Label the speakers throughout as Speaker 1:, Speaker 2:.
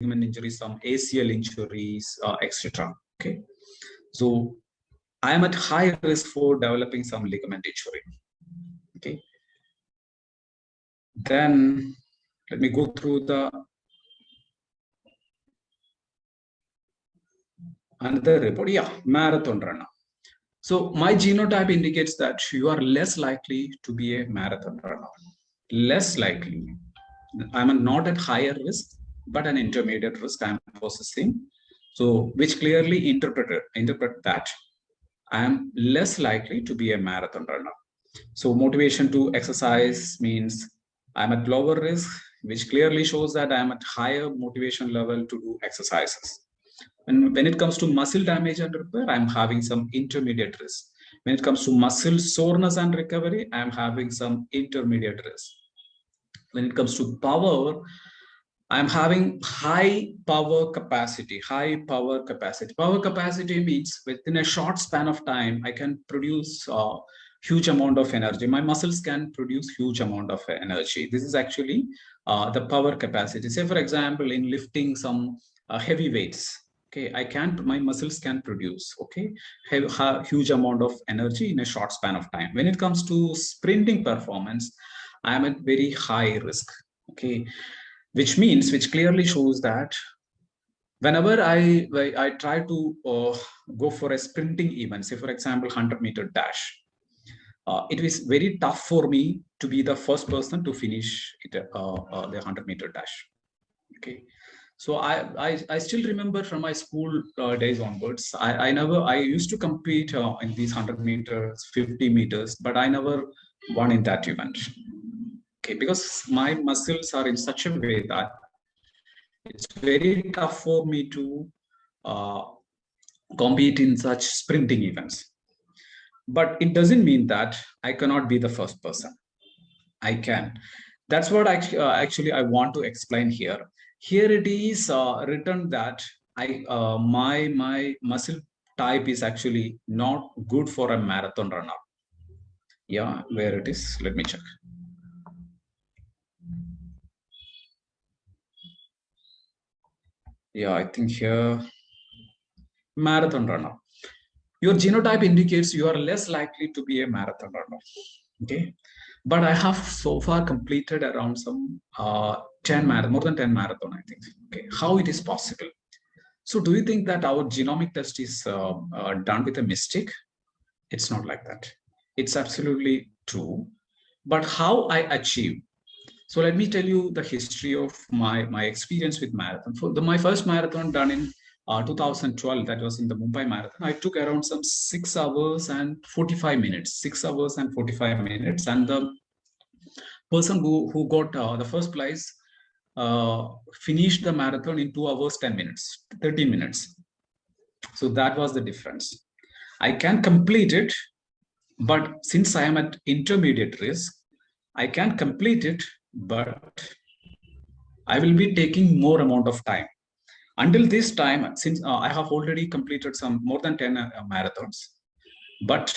Speaker 1: ligament injuries, some ACL injuries, etc. Okay, so I am at high risk for developing some ligament injury. Okay, then let me go through the another report. Yeah, marathon runner. So my genotype indicates that you are less likely to be a marathon runner. Less likely. I'm not at higher risk, but an intermediate risk I'm possessing. So which clearly interpret that I am less likely to be a marathon runner. So motivation to exercise means I'm at lower risk, which clearly shows that I'm at higher motivation level to do exercises. And when it comes to muscle damage and repair, I'm having some intermediate risk. When it comes to muscle soreness and recovery, I'm having some intermediate risk. When it comes to power, I'm having high power capacity. Power capacity means within a short span of time, I can produce a huge amount of energy. My muscles can produce huge amount of energy. This is actually the power capacity. Say, for example, in lifting some heavy weights, okay, my muscles can produce, okay, huge amount of energy in a short span of time. When it comes to sprinting performance, I am at very high risk, okay, which clearly shows that whenever I try to go for a sprinting event, say for example 100-meter dash, it is very tough for me to be the first person to finish the 100-meter dash. Okay, so I still remember from my school days onwards, I used to compete in these 100 meters, 50 meters, but I never won in that event. Okay, because my muscles are in such a way that it's very tough for me to compete in such sprinting events. But it doesn't mean that I cannot be the first person. I can. That's what actually I want to explain here. Here it is written that my muscle type is actually not good for a marathon runner. Yeah, where it is? Let me check. Yeah, I think here, marathon runner. Your genotype indicates you are less likely to be a marathon runner. Okay, but I have so far completed around some 10 marathon, more than 10 marathon, I think. Okay, how it is possible? So, do you think that our genomic test is done with a mistake? It's not like that. It's absolutely true. But how I achieve? So let me tell you the history of my experience with marathon. For my first marathon done in 2012, that was in the Mumbai Marathon, I took around some 6 hours and 45 minutes. 6 hours and 45 minutes. And the person who got the first prize finished the marathon in 2 hours, 10 minutes, 13 minutes. So that was the difference. I can complete it, but since I am at intermediate risk, I can complete it, but I will be taking more amount of time. Until this time, since I have already completed some more than 10 marathons, but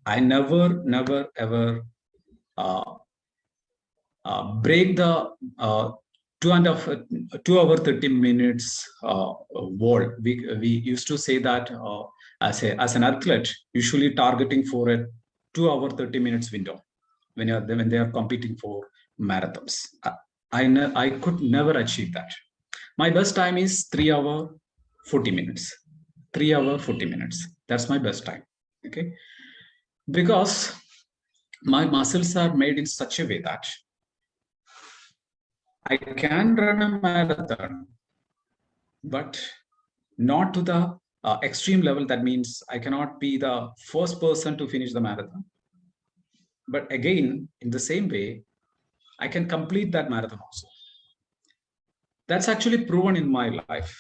Speaker 1: I never ever break the 2 hour 30 minutes wall. We used to say that as an athlete, usually targeting for a 2 hour 30 minutes window when they are competing for marathons. I could never achieve that. My best time is 3 hour 40 minutes. 3 hour 40 minutes. That's my best time. Okay, because my muscles are made in such a way that I can run a marathon, but not to the extreme level. That means I cannot be the first person to finish the marathon. But again, in the same way, I can complete that marathon also. That's actually proven in my life.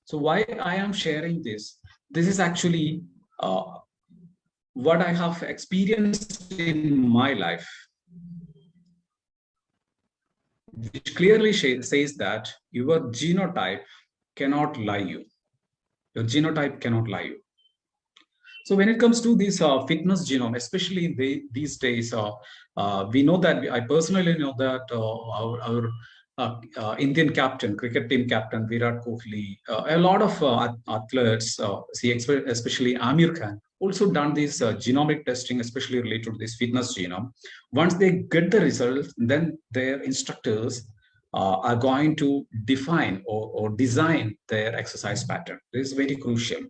Speaker 1: So why I am sharing this? This is actually what I have experienced in my life, which clearly says that your genotype cannot lie you. Your genotype cannot lie you. So when it comes to this fitness genome, especially in these days, we know that I personally know that our Indian captain, cricket team captain Virat Kohli, a lot of athletes, especially Amir Khan, also done this genomic testing, especially related to this fitness genome. Once they get the results, then their instructors are going to define or design their exercise pattern. This is very crucial.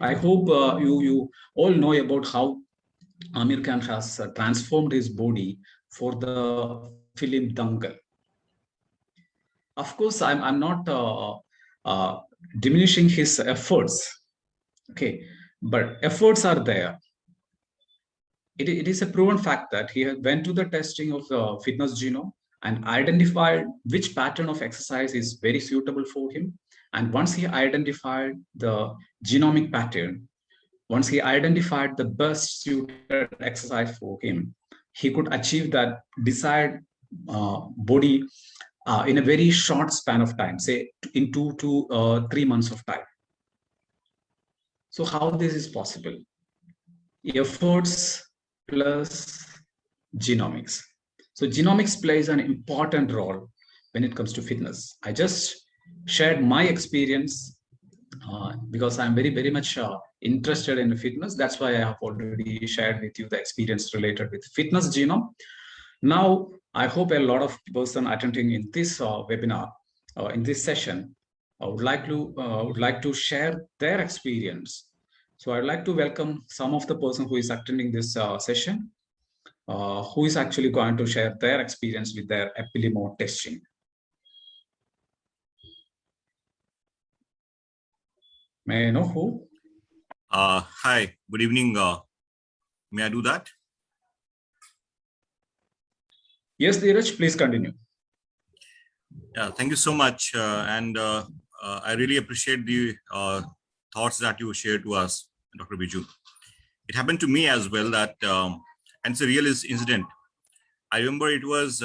Speaker 1: I hope you all know about how Amir Khan has transformed his body for the film Dangal. Of course, I'm not diminishing his efforts. Okay, but efforts are there. It is a proven fact that he went to the testing of the fitness genome and identified which pattern of exercise is very suitable for him. And once he identified the genomic pattern, once he identified the best suited exercise for him, he could achieve that desired body in a very short span of time, say in 2 to 3 months of time. So how this is possible? Efforts plus genomics. So genomics plays an important role when it comes to fitness. I just shared my experience because I'm very much interested in fitness. That's why I have already shared with you the experience related with fitness genome. Now, I hope a lot of person attending in this webinar, in this session, would like to share their experience. So I'd like to welcome some of the person who is attending this session, who is actually going to share their experience with their Epilimo testing. May I know who?
Speaker 2: Hi, good evening. May I do that?
Speaker 1: Yes, Dheeraj, please continue.
Speaker 2: Yeah, thank you so much. I really appreciate the thoughts that you shared to us, Dr. Biju. It happened to me as well that, and it's a real incident. I remember it was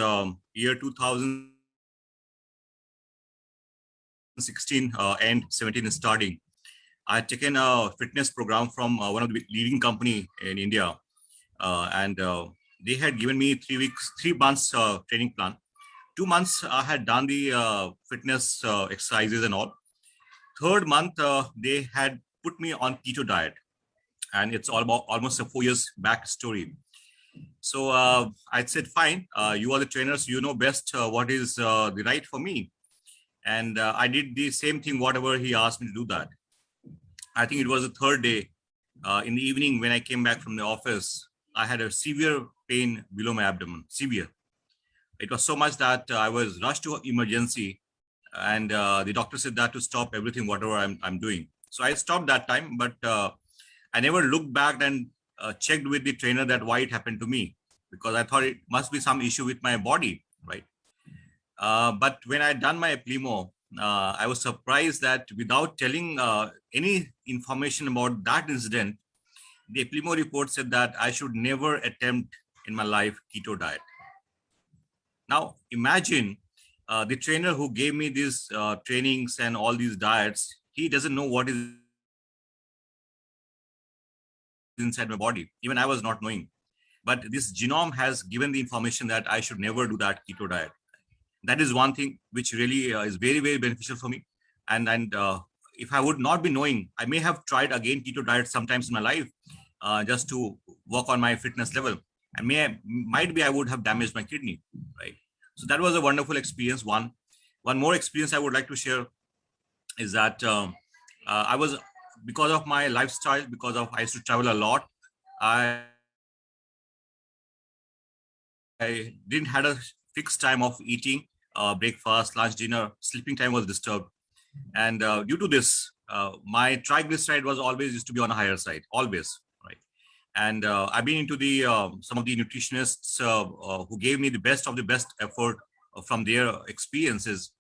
Speaker 2: year 2016 and 17 starting. I had taken a fitness program from one of the leading company in India, they had given me 3 months training plan. 2 months I had done the fitness exercises and all. Third month they had put me on keto diet, and it's all about almost a 4 years back story. So I said, fine, you are the trainers, you know best what is the right for me. And I did the same thing, whatever he asked me to do that. I think it was the third day in the evening when I came back from the office. I had a severe pain below my abdomen, severe. It was so much that I was rushed to emergency, and the doctor said that to stop everything, whatever I'm doing. So I stopped that time, but I never looked back and checked with the trainer that why it happened to me, because I thought it must be some issue with my body, right? But when I done my Epilimo, I was surprised that without telling any information about that incident, the Epilimo report said that I should never attempt in my life keto diet. Now imagine the trainer who gave me these trainings and all these diets, he doesn't know what is inside my body. Even I was not knowing. But this genome has given the information that I should never do that keto diet. That is one thing which really is very beneficial for me. And if I would not be knowing, I may have tried again keto diet sometimes in my life just to work on my fitness level. And might be I would have damaged my kidney, right? So that was a wonderful experience. One more experience I would like to share is that I was, because of my lifestyle, I used to travel a lot, I didn't had a fixed time of eating, breakfast, lunch, dinner. Sleeping time was disturbed, and due to this, my triglyceride was always used to be on a higher side, always, right? And I've been into the some of the nutritionists who gave me the best of the best effort from their experiences.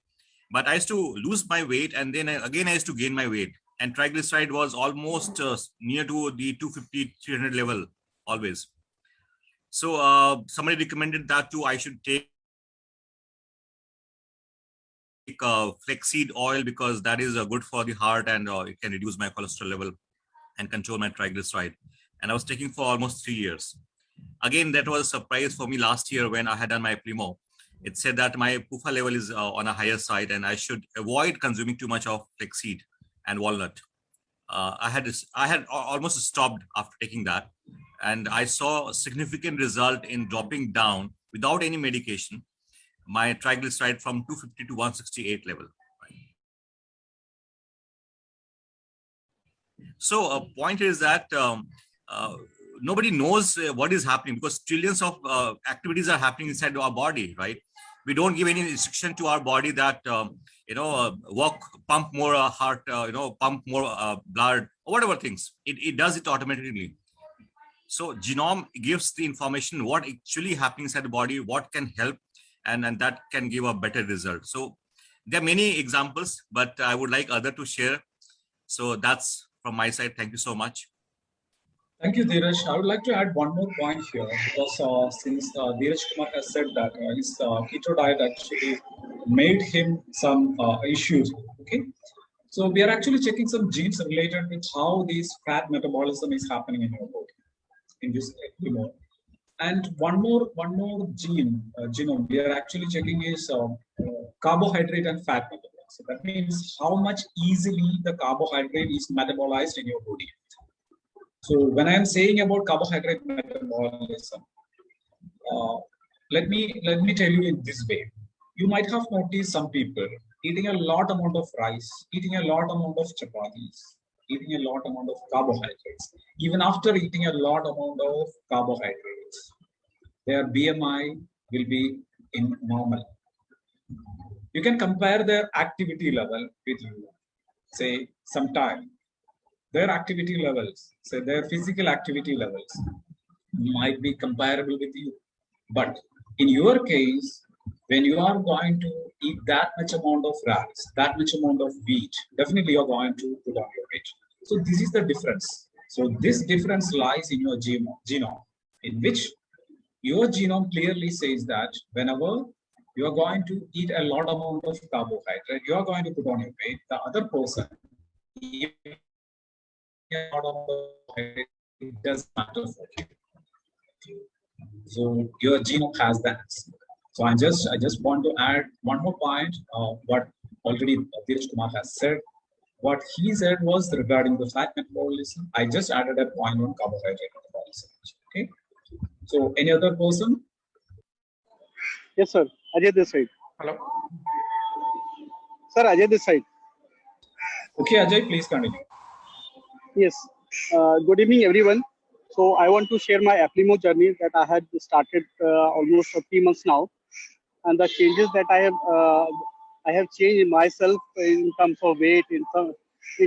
Speaker 2: But I used to lose my weight, and then again I used to gain my weight, and triglyceride was almost near to the 250, 300 level always. So somebody recommended that too, I should take flaxseed oil, because that is good for the heart, and it can reduce my cholesterol level and control my triglyceride. And I was taking for almost 3 years. Again, that was a surprise for me last year when I had done my Epilimo. It said that my PUFA level is on a higher side and I should avoid consuming too much of flaxseed and walnut. I had almost stopped after taking that, and I saw a significant result in dropping down without any medication my triglyceride from 250 to 168 level. So a point is that nobody knows what is happening because trillions of activities are happening inside our body, right? We don't give any instruction to our body that walk, pump more heart, pump more blood, or whatever things. It does it automatically. So genome gives the information what actually happening inside the body, what can help, and that can give a better result. So there are many examples, but I would like other to share. So that's from my side. Thank you so much.
Speaker 1: Thank you, Dheeraj. I would like to add one more point here because since Dheeraj Kumar has said that his keto diet actually made him some issues. Okay, so we are actually checking some genes related with how this fat metabolism is happening in your body in this genome. And one more genome we are actually checking is carbohydrate and fat metabolism. So that means how much easily the carbohydrate is metabolized in your body. So when I am saying about carbohydrate metabolism, let me tell you in this way. You might have noticed some people eating a lot amount of rice, eating a lot amount of chapatis, eating a lot amount of carbohydrates. Even after eating a lot amount of carbohydrates, their BMI will be in normal. You can compare their activity level with you, say sometime. Their activity levels, say their physical activity levels might be comparable with you. But in your case, when you are going to eat that much amount of rice, that much amount of wheat, definitely you're going to put on your weight. So this is the difference. So this difference lies in your genome, in which your genome clearly says that whenever you are going to eat a lot amount of carbohydrate, you are going to put on your weight. The other person, it doesn't matter for you. So your genome has that. So I just want to add one more point. What already Dheeraj Kumar has said. What he said was regarding the fat metabolism. I just added a point on carbohydrate metabolism. Okay. So any other person?
Speaker 3: Yes, sir. Ajay this side.
Speaker 1: Hello.
Speaker 3: Sir, Ajay this side.
Speaker 1: Okay, Ajay, please continue.
Speaker 3: Yes. Good evening, everyone. So I want to share my Applimo journey that I had started almost 3 months now, and the changes that I have changed in myself in terms of weight, in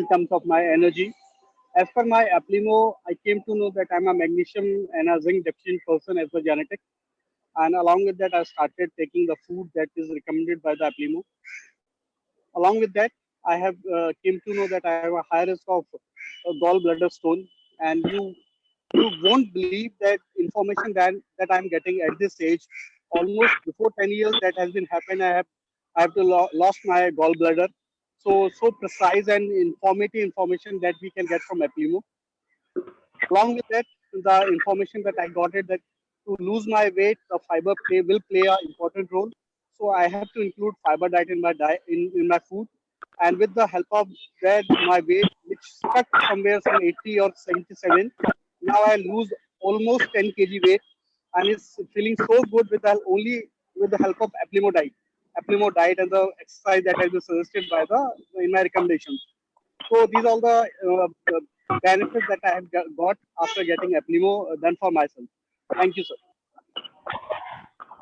Speaker 3: terms of my energy. As per my Applimo, I came to know that I'm a magnesium and a zinc deficient person as a genetic, and along with that, I started taking the food that is recommended by the Applimo. Along with that, I have came to know that I have a high risk of gallbladder stone, and you won't believe that information that I'm getting at this age. Almost before 10 years that has been happened, I have to lost my gallbladder. So precise and informative information that we can get from Applimo. Along with that, the information that I got it that to lose my weight, the fiber will play an important role. So I have to include fiber diet in my diet in my food, and with the help of that, my weight which stuck somewhere some 80 or 77, now I lose almost 10 kg weight, and it's feeling so good with only with the help of Applimo diet and the exercise that has been suggested by in my recommendations. So these are the benefits that I have got after getting Applimo done for myself. Thank you, sir.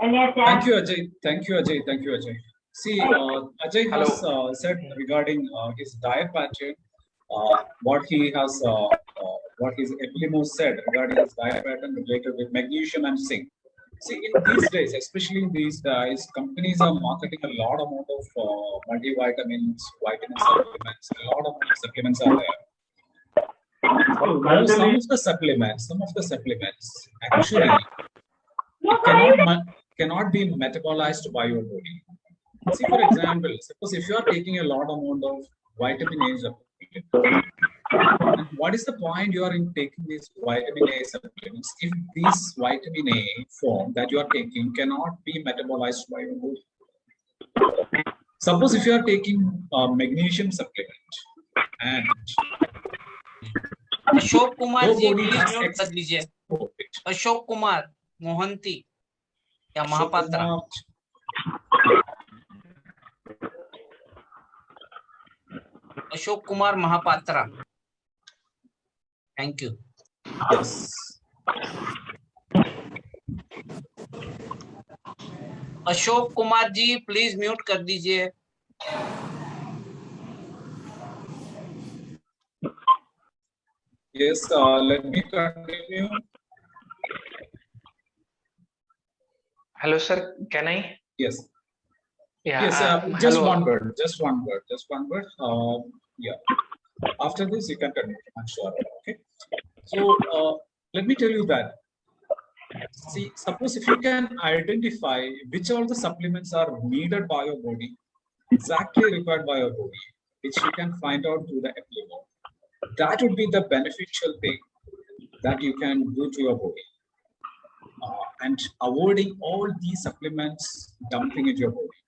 Speaker 1: Thank you, Ajay. Thank you, Ajay. Thank you, Ajay. See, Ajay has said regarding his diet pattern, what his Applimo said regarding his diet pattern related with magnesium and zinc. See, in these days, especially in these days, companies are marketing a lot amount of multivitamins, vitamin supplements. A lot of supplements are there. So some of the supplements actually cannot be metabolized by your body. See, for example, suppose if you are taking a lot amount of vitamin A supplement, And what is the point you are in taking these vitamin A supplements if this vitamin A form that you are taking cannot be metabolized by your body? Suppose if you are taking a magnesium supplement and
Speaker 4: Ashok Kumar
Speaker 1: your
Speaker 4: ji
Speaker 1: body
Speaker 4: please
Speaker 1: has
Speaker 4: mute कर
Speaker 1: excess
Speaker 4: दीजिए.
Speaker 1: of it.
Speaker 4: Ashok Kumar Mohanty या
Speaker 1: Ashok
Speaker 4: Mahapatra.
Speaker 1: Kumar,
Speaker 4: Ashok Kumar Mahapatra. Thank you.
Speaker 1: yes.
Speaker 4: Ashok Kumar ji please mute कर दीजिए.
Speaker 1: Yes, let me continue.
Speaker 5: Hello, sir. Can I?
Speaker 1: Yes.
Speaker 5: Yeah.
Speaker 1: Yes, just
Speaker 5: hello.
Speaker 1: one word. Just one word. Just one word. Yeah. After this, you can continue. I'm sure. Okay. So let me tell you that. See, suppose if you can identify which all the supplements are needed by your body, exactly required by your body, which you can find out through the Applimo, that would be the beneficial thing that you can do to your body. And avoiding all these supplements dumping into your body.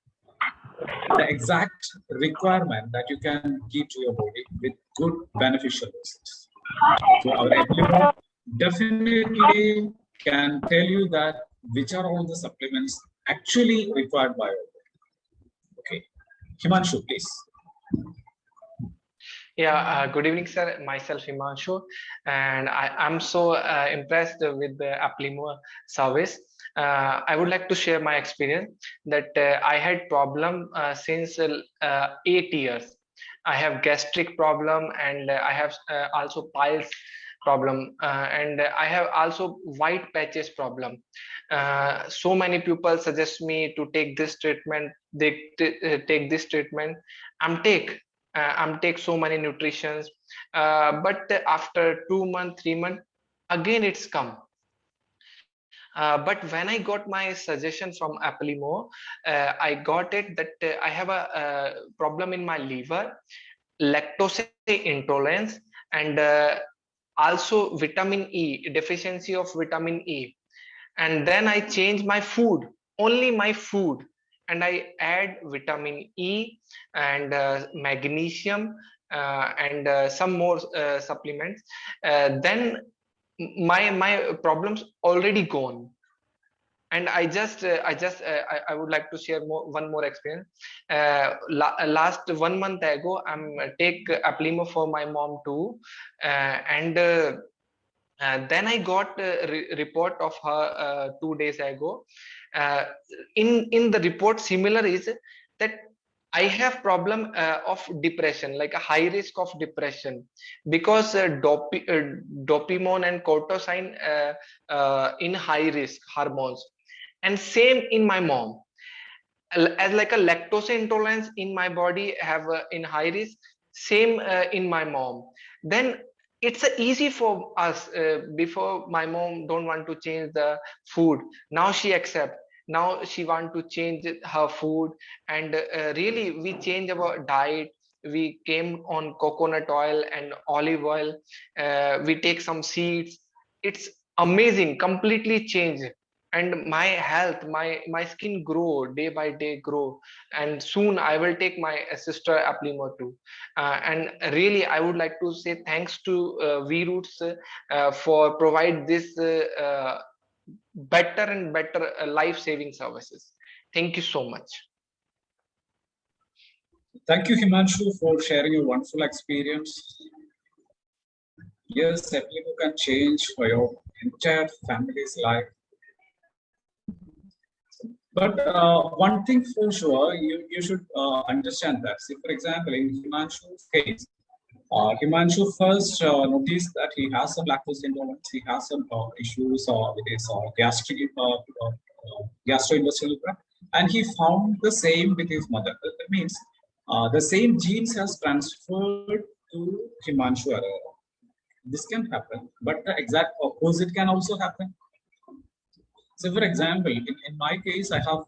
Speaker 1: The exact requirement that you can give to your body with good beneficial results. So our Applimo definitely can tell you that which are all the supplements actually required by your body. Okay. Himanshu, please.
Speaker 5: Yeah, good evening, sir. Myself, Himanshu, and I'm so impressed with the Applimo service. I would like to share my experience that I had problem since 8 years. I have gastric problem and I have also piles problem and I have also white patches problem. So many people suggest me to take this treatment. They take this treatment. I'm take so many nutritions, but after 2 months, 3 months, again it's come. But when I got my suggestion from Applimo, I got it that I have a problem in my liver, lactose intolerance, and also vitamin E, deficiency of vitamin E. And then I change my food, only my food, and I add vitamin E and magnesium and some more supplements. Then my problems already gone. And I would like to share one more experience. Last 1 month ago, I'm take Applimo for my mom too, and then I got a report of her 2 days ago. In the report, similar is that I have problem of depression, like a high risk of depression, because dopamine and cortisone in high risk hormones, and same in my mom, as like a lactose intolerance in my body have in high risk, same in my mom. Then it's easy for us. Before, my mom don't want to change the food, now she accept, now she want to change her food, and really we change our diet. We came on coconut oil and olive oil, we take some seeds. It's amazing, completely changed. And my health, my skin grow day by day grow, and soon I will take my sister Applimo too. And really I would like to say thanks to V-Roots for provide this better and better life-saving services. Thank you so much.
Speaker 1: Thank you, Himanshu, for sharing your wonderful experience. Yes, Applimo can change for your entire family's life. But one thing for sure, you should understand that. See, for example, in Himanshu's case, Himanshu first noticed that he has some lactose intolerance, he has some issues with his gastric gastrointestinal tract, and he found the same with his mother. That means the same genes has transferred to Himanshu. This can happen, but the exact opposite can also happen. So, for example, in my case, I have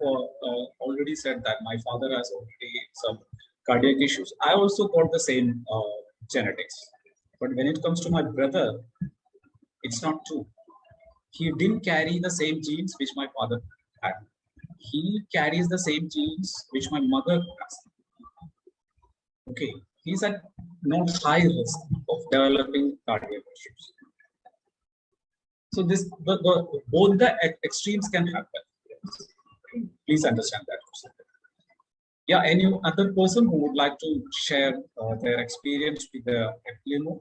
Speaker 1: already said that my father has already some cardiac issues. I also got the same genetics. But when it comes to my brother, it's not true. He didn't carry the same genes which my father had. He carries the same genes which my mother has. Okay, he's at not high risk of developing cardiac issues. So both the extremes can happen. Please understand that. Yeah, any other person who would like to share their experience with the Eplimo?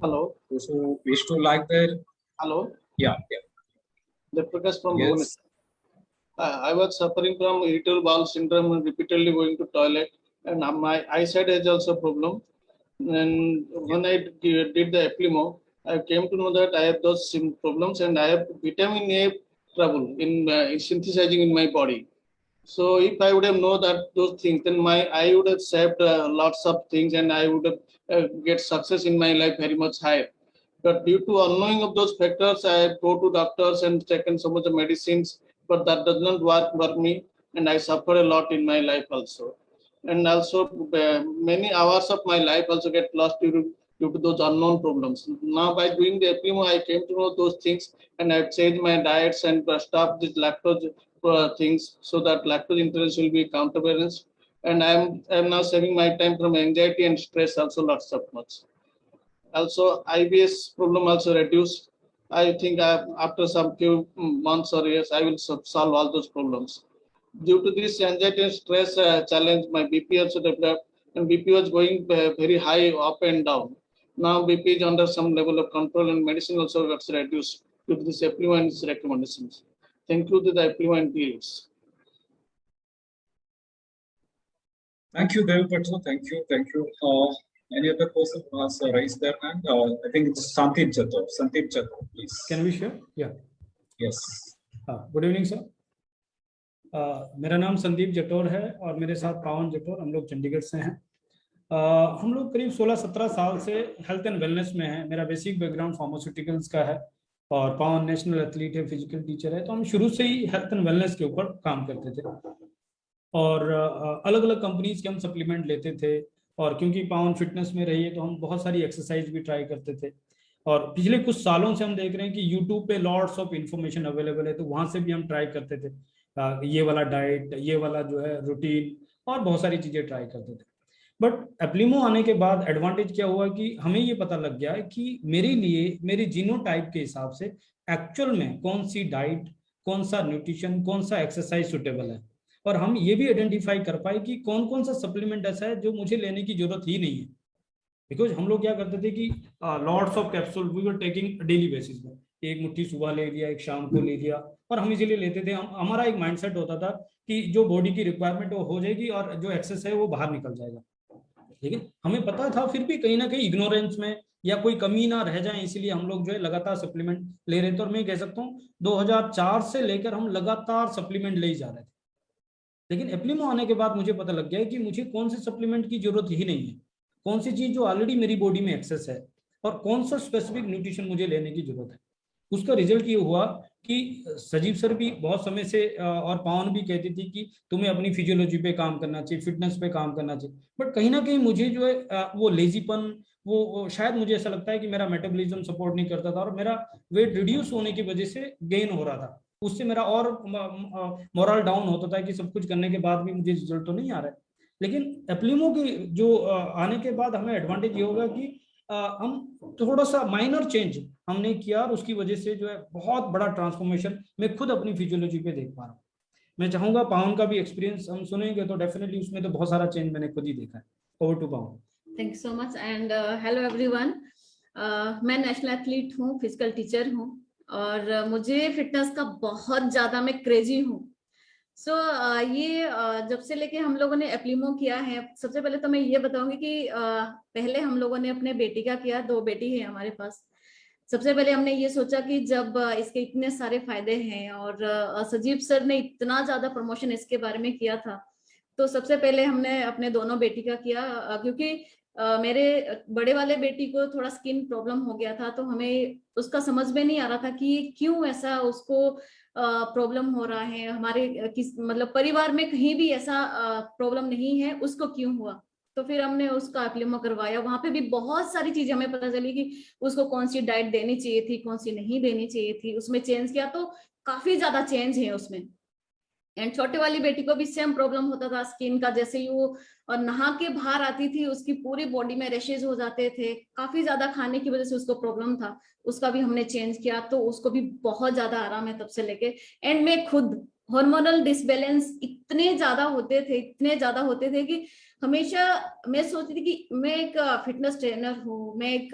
Speaker 6: Hello.
Speaker 1: Those who wish to like their.
Speaker 6: Hello.
Speaker 1: Yeah.
Speaker 6: The Prakash from
Speaker 1: Yes.
Speaker 6: Bhubaneswar. I was suffering from irritable bowel syndrome and repeatedly going to toilet, and my eyesight has also problem. And when I did the Eplimo, I came to know that I have those problems and I have vitamin A trouble in synthesizing in my body. So if I would have known that those things, then I would have saved lots of things and I would have get success in my life very much higher. But due to unknowing of those factors, I go to doctors and taken some of the medicines, but that does not work me, and I suffer a lot in my life also. And also many hours of my life also get lost due to those unknown problems. Now by doing the Eplimo, I came to know those things, and I've changed my diets and stopped this lactose things so that lactose intolerance will be counterbalanced. And I'm now saving my time from anxiety and stress also lots of much. Also, IBS problem also reduced. I think after some few months or years, I will solve all those problems. Due to this anxiety and stress challenge, my BP also developed, and BP was going very high up and down. Now BP is under some level of control, and medicine also gets reduced due to this Eplimo and its recommendations. Thank you to the Eplimo and PLs.
Speaker 1: Thank you, Dev Patso. Thank you. Any other person who has raised their hand? I think it's Sandeep Chatur. Sandeep Chatur, please.
Speaker 7: Can we share? Yeah.
Speaker 1: Yes.
Speaker 7: Good evening sir, मेरा नाम संदीप जटोर है और मेरे साथ पावन जटोर, हम लोग चंडीगढ़ से हैं। हम लोग करीब 16-17 साल से हेल्थ एंड वेलनेस में हैं। मेरा बेसिक बैकग्राउंड फार्मास्यूटिकल्स का है और पावन नेशनल एथलीट है, फिजिकल टीचर है, तो हम शुरू से ही हेल्थ एंड वेलनेस के ऊपर काम करते थे और अलग अलग कंपनीज के हम सप्लीमेंट लेते थे। और क्योंकि पावन फिटनेस में रही है तो हम बहुत सारी एक्सरसाइज भी ट्राई करते थे और पिछले कुछ सालों से हम देख रहे हैं कि यूट्यूब पे लॉट्स ऑफ इंफॉर्मेशन अवेलेबल है, तो वहां से भी हम ट्राई करते थे ये वाला डाइट, ये वाला जो है रूटीन और बहुत सारी चीजें ट्राई करते थे। बट एप्लिमो आने के बाद एडवांटेज क्या हुआ कि हमें ये पता लग गया है कि मेरे लिए मेरे जीनोटाइप के हिसाब से एक्चुअल में कौन सी डाइट, कौन सा न्यूट्रिशन, कौन सा एक्सरसाइज सुटेबल है। और हम ये भी आइडेंटिफाई कर पाए कि कौन कौन सा सप्लीमेंट ऐसा है जो मुझे लेने की जरूरत ही नहीं है। बिकॉज हम लोग क्या करते थे कि lots of capsule we were taking daily basis में, एक मुट्ठी सुबह ले लिया, एक शाम को ले लिया और हम इसीलिए लेते थे। हमारा एक माइंडसेट होता था कि जो बॉडी की रिक्वायरमेंट वो हो जाएगी और जो एक्सेस है वो बाहर निकल जाएगा। लेकिन हमें पता था फिर भी कहीं ना कहीं इग्नोरेंस में या कोई कमी ना रह जाए, इसलिए हम लोग जो है लगातार सप्लीमेंट ले रहे थे। और मैं कह सकता हूँ 2004 से लेकर हम लगातार सप्लीमेंट ले ही जा रहे थे। लेकिन एप्लिमो आने के बाद मुझे पता लग गया है कि मुझे कौन से सप्लीमेंट की जरूरत ही नहीं है, कौन सी चीज जो ऑलरेडी मेरी बॉडी में एक्सेस है और कौन सा स्पेसिफिक न्यूट्रिशन मुझे लेने की जरूरत है। उसका रिजल्ट ये हुआ कि सजीव सर भी बहुत समय से और पावन भी कहती थी कि तुम्हें अपनी फिजियोलॉजी पे काम करना चाहिए, फिटनेस पे काम करना चाहिए। बट कहीं ना कहीं मुझे जो है वो लेजीपन, वो शायद मुझे ऐसा लगता है कि मेरा मेटाबॉलिज्म सपोर्ट नहीं करता था और मेरा वेट रिड्यूस होने की वजह से गेन हो रहा था। उससे मेरा और मोरल डाउन होता था कि सब कुछ करने के बाद भी मुझे रिजल्ट तो नहीं आ रहा है। लेकिन एप्लिमो की जो आने के बाद हमें एडवांटेज ये होगा कि हम थोड़ा सा माइनर चेंज हमने किया और उसकी वजह से जो है बहुत बड़ा ट्रांसफॉर्मेशन मैं खुद अपनी फिजियोलॉजी पे देख पा रहा हूँ। मैं चाहूंगा पावन का भी एक्सपीरियंस हम सुनेंगे तो डेफिनेटली उसमें तो बहुत सारा चेंज मैंने खुद ही देखा है। ओवर टू पावन।
Speaker 8: Thank you so much and hello everyone. मैं नेशनल एथलीट हूँ, फिजिकल टीचर हूँ और मुझे फिटनेस का बहुत ज्यादा मैं क्रेजी हूँ। सो ये जब से लेके हम लोगों ने एप्लिमो किया है, सबसे पहले तो मैं ये बताऊंगी कि पहले हम लोगों ने अपने बेटी का किया, 2 बेटी है हमारे पास। सबसे पहले हमने ये सोचा कि जब इसके इतने सारे फायदे हैं और सजीव सर ने इतना ज्यादा प्रमोशन इसके बारे में किया था, तो सबसे पहले हमने अपने दोनों बेटी का किया। क्योंकि मेरे बड़े वाले बेटी को थोड़ा स्किन प्रॉब्लम हो गया था, तो हमें उसका समझ में नहीं आ रहा था कि क्यों ऐसा उसको प्रॉब्लम हो रहा है, हमारे किस मतलब परिवार में कहीं भी ऐसा प्रॉब्लम नहीं है, उसको क्यों हुआ। तो फिर हमने उसका एप्लिमो करवाया। वहां पे भी बहुत सारी चीजें हमें पता चली कि उसको कौन सी डाइट देनी चाहिए थी, कौन सी नहीं देनी चाहिए थी। उसमें चेंज किया तो काफी ज्यादा चेंज है उसमें। एंड छोटे वाली बेटी को भी सेम प्रॉब्लम होता था स्किन का, जैसे ही वो नहा के बाहर आती थी उसकी पूरी बॉडी में रैशेज हो जाते थे, काफी ज्यादा खाने की वजह से उसको प्रॉब्लम था। उसका भी हमने चेंज किया तो उसको भी बहुत ज्यादा आराम है तब से लेके। एंड मैं खुद हार्मोनल डिसबैलेंस इतने ज्यादा होते थे कि हमेशा मैं सोचती थी कि मैं एक फिटनेस ट्रेनर हूँ, मैं एक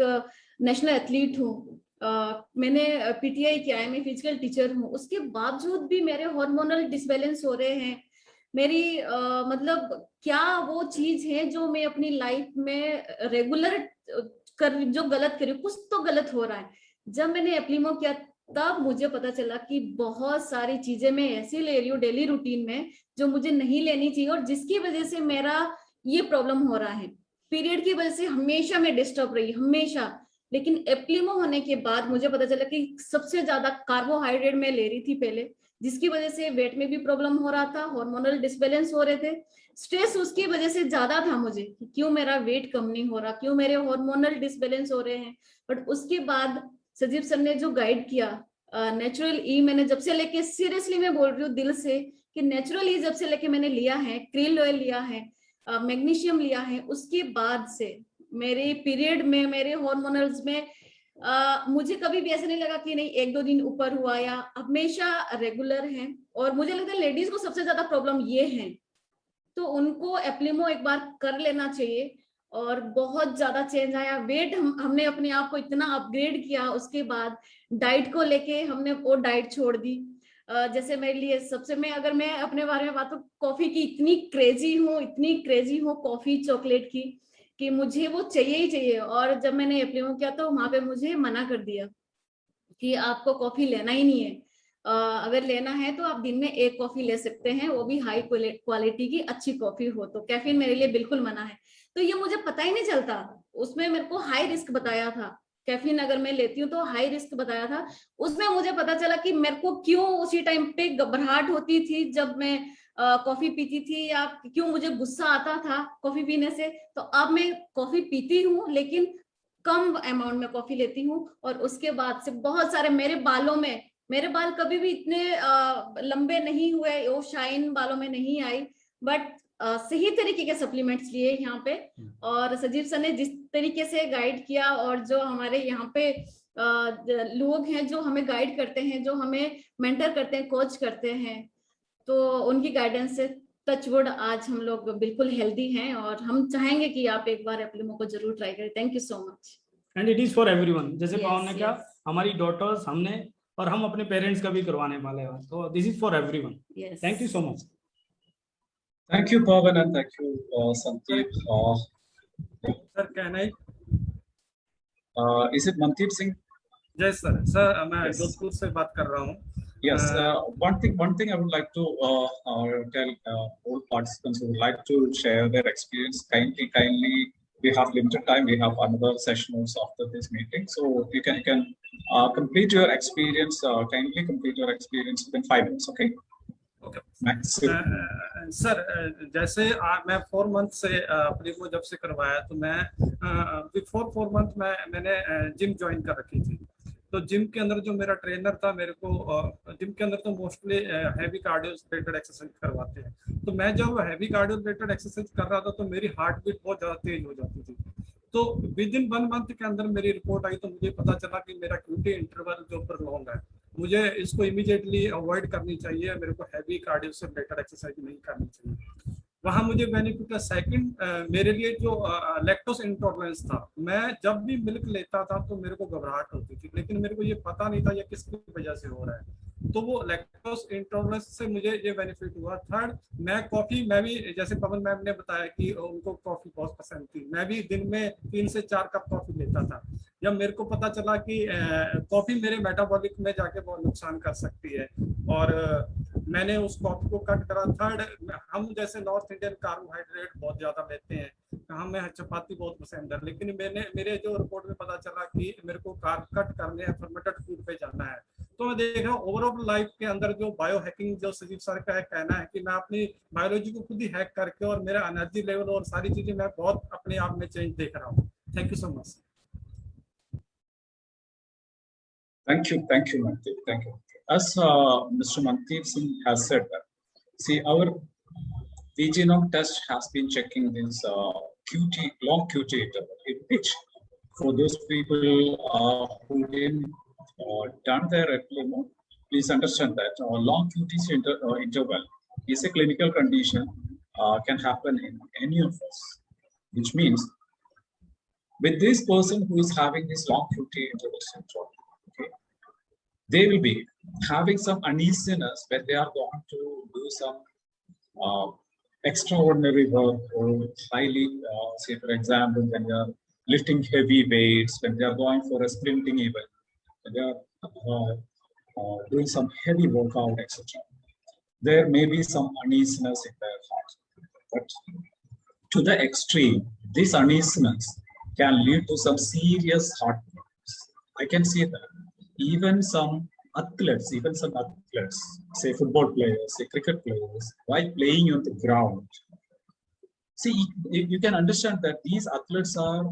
Speaker 8: नेशनल एथलीट हूँ, मैंने पीटीआई किया है, मैं फिजिकल टीचर हूँ, उसके बावजूद भी मेरे हार्मोनल डिसबैलेंस हो रहे हैं। मेरी मतलब क्या वो चीज है जो मैं अपनी लाइफ में रेगुलर जो गलत करी, कुछ तो गलत हो रहा है। जब मैंने एप्लिमो किया तब मुझे पता चला कि बहुत सारी चीजें मैं ऐसी ले रही हूँ डेली रूटीन में जो मुझे नहीं लेनी चाहिए, और जिसकी वजह से मेरा ये प्रॉब्लम हो रहा है। पीरियड की वजह से हमेशा मैं डिस्टर्ब रही, हमेशा। लेकिन एप्लिमो होने के बाद मुझे पता चला कि सबसे ज्यादा कार्बोहाइड्रेट मैं ले रही थी पहले, जिसकी वजह से वेट में भी प्रॉब्लम हो रहा था, हार्मोनल डिसबैलेंस हो रहे थे, स्ट्रेस उसकी वजह से ज्यादा था मुझे कि क्यों मेरा वेट कम नहीं हो रहा, क्यों मेरे हार्मोनल डिसबैलेंस हो रहे हैं। बट उसके बाद सजीव सर ने जो गाइड किया नेचुरल ई, मैंने जब से लेके, सीरियसली मैं बोल रही हूँ दिल से कि नेचुरल ई जब से लेके मैंने लिया है, क्रिल ऑयल लिया है, मैग्नीशियम लिया है, उसके बाद से मेरे पीरियड में, मेरे हार्मोनल्स में मुझे कभी भी ऐसा नहीं लगा कि नहीं 1-2 दिन ऊपर हुआ, या हमेशा रेगुलर है। और मुझे लगता है लेडीज को सबसे ज्यादा प्रॉब्लम ये है, तो उनको एप्लिमो एक बार कर लेना चाहिए। और बहुत ज्यादा चेंज आया, वेट हमने अपने आप को इतना अपग्रेड किया। उसके बाद डाइट को लेके हमने वो डाइट छोड़ दी। जैसे मेरे लिए सबसे, अगर मैं अपने बारे में बात, तो कॉफी की इतनी क्रेजी हूँ कॉफी चॉकलेट की, कि मुझे वो चाहिए ही चाहिए। और जब मैंने एप्लिमो किया तो वहां पे मुझे मना कर दिया कि आपको कॉफी लेना ही नहीं है, अगर लेना है तो आप दिन में 1 कॉफी ले सकते हैं, वो भी हाई क्वालिटी की अच्छी कॉफी हो। तो कैफीन मेरे लिए बिल्कुल मना है। तो ये मुझे पता ही नहीं चलता, उसमें मेरे को हाई रिस्क बताया था, कैफीन अगर मैं लेती हूँ तो हाई रिस्क बताया था। उसमें मुझे पता चला कि मेरे को क्यों उसी टाइम पे घबराहट होती थी जब मैं कॉफी पीती थी, या क्यों मुझे गुस्सा आता था कॉफी पीने से। तो अब मैं कॉफी पीती हूँ लेकिन कम अमाउंट में कॉफी लेती हूँ। और उसके बाद से बहुत सारे मेरे बाल कभी भी इतने लंबे नहीं हुए, वो शाइन बालों में नहीं आई। बट सही तरीके के सप्लीमेंट्स लिए यहाँ पे, और सजीव सर ने जिस तरीके से गाइड किया, और जो हमारे यहाँ पे लोग हैं जो हमें गाइड करते हैं, जो हमें मेंटर करते हैं, कोच करते हैं, तो उनकी गाइडेंस से टचवुड आज हम लोग बिल्कुल हेल्दी हैं। और हम चाहेंगे कि आप एक बार एप्लिमो को जरूर ट्राई करें। Thank you so much.
Speaker 7: And it is for everyone, जैसे पावन ने कहा,
Speaker 8: yes.
Speaker 7: हमारी डॉटर्स, हमने और हम अपने पेरेंट्स का भी करवाने वाले हैं, तो this is for everyone. Thank you so much.
Speaker 1: Thank you, Pawan, and thank you, Sandeep.
Speaker 9: Sir, can I?
Speaker 1: Is it Mandeep Singh?
Speaker 9: Yes, sir. Sir, मैं
Speaker 1: Yes.
Speaker 9: जोधपुर से बात कर रहा हूँ।
Speaker 1: Yes. One thing I would like to tell all participants who would like to share their experience. Kindly, we have limited time. We have another session also after this meeting, so you can complete your experience. Kindly complete your experience within 5 minutes. Okay.
Speaker 9: Okay.
Speaker 1: Maximum.
Speaker 9: Sir, जैसे मैं 4 month से एप्लिमो जब से करवाया, तो मैं before 4 month मैंने gym join कर रखी थी। तो जिम के अंदर जो मेरा ट्रेनर था, मेरे को जिम के अंदर तो mostly heavy cardio related exercise करवाते हैं। तो मैं जब हैवी कार्डियो रिलेटेड एक्सरसाइज कर रहा था तो मेरी हार्ट बीट बहुत ज़्यादा तेज हो जाती थी। तो विद इन 1 मंथ के अंदर मेरी रिपोर्ट आई, तो मुझे पता चला कि मेरा क्यूटी इंटरवल जो प्रोलॉन्ग है, मुझे इसको इमीडिएटली अवॉइड करनी चाहिए, मेरे को हैवी कार्डियो से रिलेटेड एक्सरसाइज नहीं करनी चाहिए। वहाँ मुझे बेनिफिट है। सेकंड, मेरे लिए जो लैक्टोज इंटॉलरेंस था, मैं जब भी मिल्क लेता था तो मेरे को घबराहट होती थी, लेकिन मेरे को ये पता नहीं था ये किसकी वजह से हो रहा है। तो वो लैक्टोज इंटॉलरेंस से मुझे ये बेनिफिट हुआ। थर्ड, मैं भी जैसे पवन मैम ने बताया कि उनको कॉफी बहुत पसंद थी, मैं भी दिन में 3 से 4 कप कॉफी लेता था। जब मेरे को पता चला कि कॉफी मेरे मेटाबॉलिक में जाके बहुत नुकसान कर सकती है, और मैंने उस कॉफी को कट करा। थर्ड, हम जैसे नॉर्थ इंडियन कार्बोहाइड्रेट बहुत ज्यादा लेते हैं, हमें चपाती बहुत पसंद है, लेकिन मेरे जो रिपोर्ट में पता चला कि मेरे को कार्ब कट करने हैं, फर्मेंटेड फूड पे जाना है। तो मैं देख रहा हूँ ओवरऑल लाइफ के अंदर जो बायो हैकिंग, जो सजीव सर का कहना है कि मैं अपनी बायोलॉजी को खुद ही हैक करके और मेरा एनर्जी लेवल और सारी चीजें मैं बहुत अपने आप में चेंज देख रहा हूँ। Thank you so much.
Speaker 1: Thank you, Mandeep. Thank you. As Mr. Mandeep Singh has said that, see, our genome test has been checking this QT, long QT interval, in which for those people who didn't done their FLMO, please understand that long QT interval is a clinical condition, can happen in any of us, which means with this person who is having this long QT interval syndrome, okay, they will be having some uneasiness when they are going to do some extraordinary work or highly, say for example, when they are lifting heavy weights, when they are going for a sprinting event, when they are doing some heavy workout, etc. There may be some uneasiness in their heart. But to the extreme, this uneasiness can lead to some serious heart problems. I can see that even some athletes, say football players, say cricket players, while playing on the ground, see, you can understand that these athletes are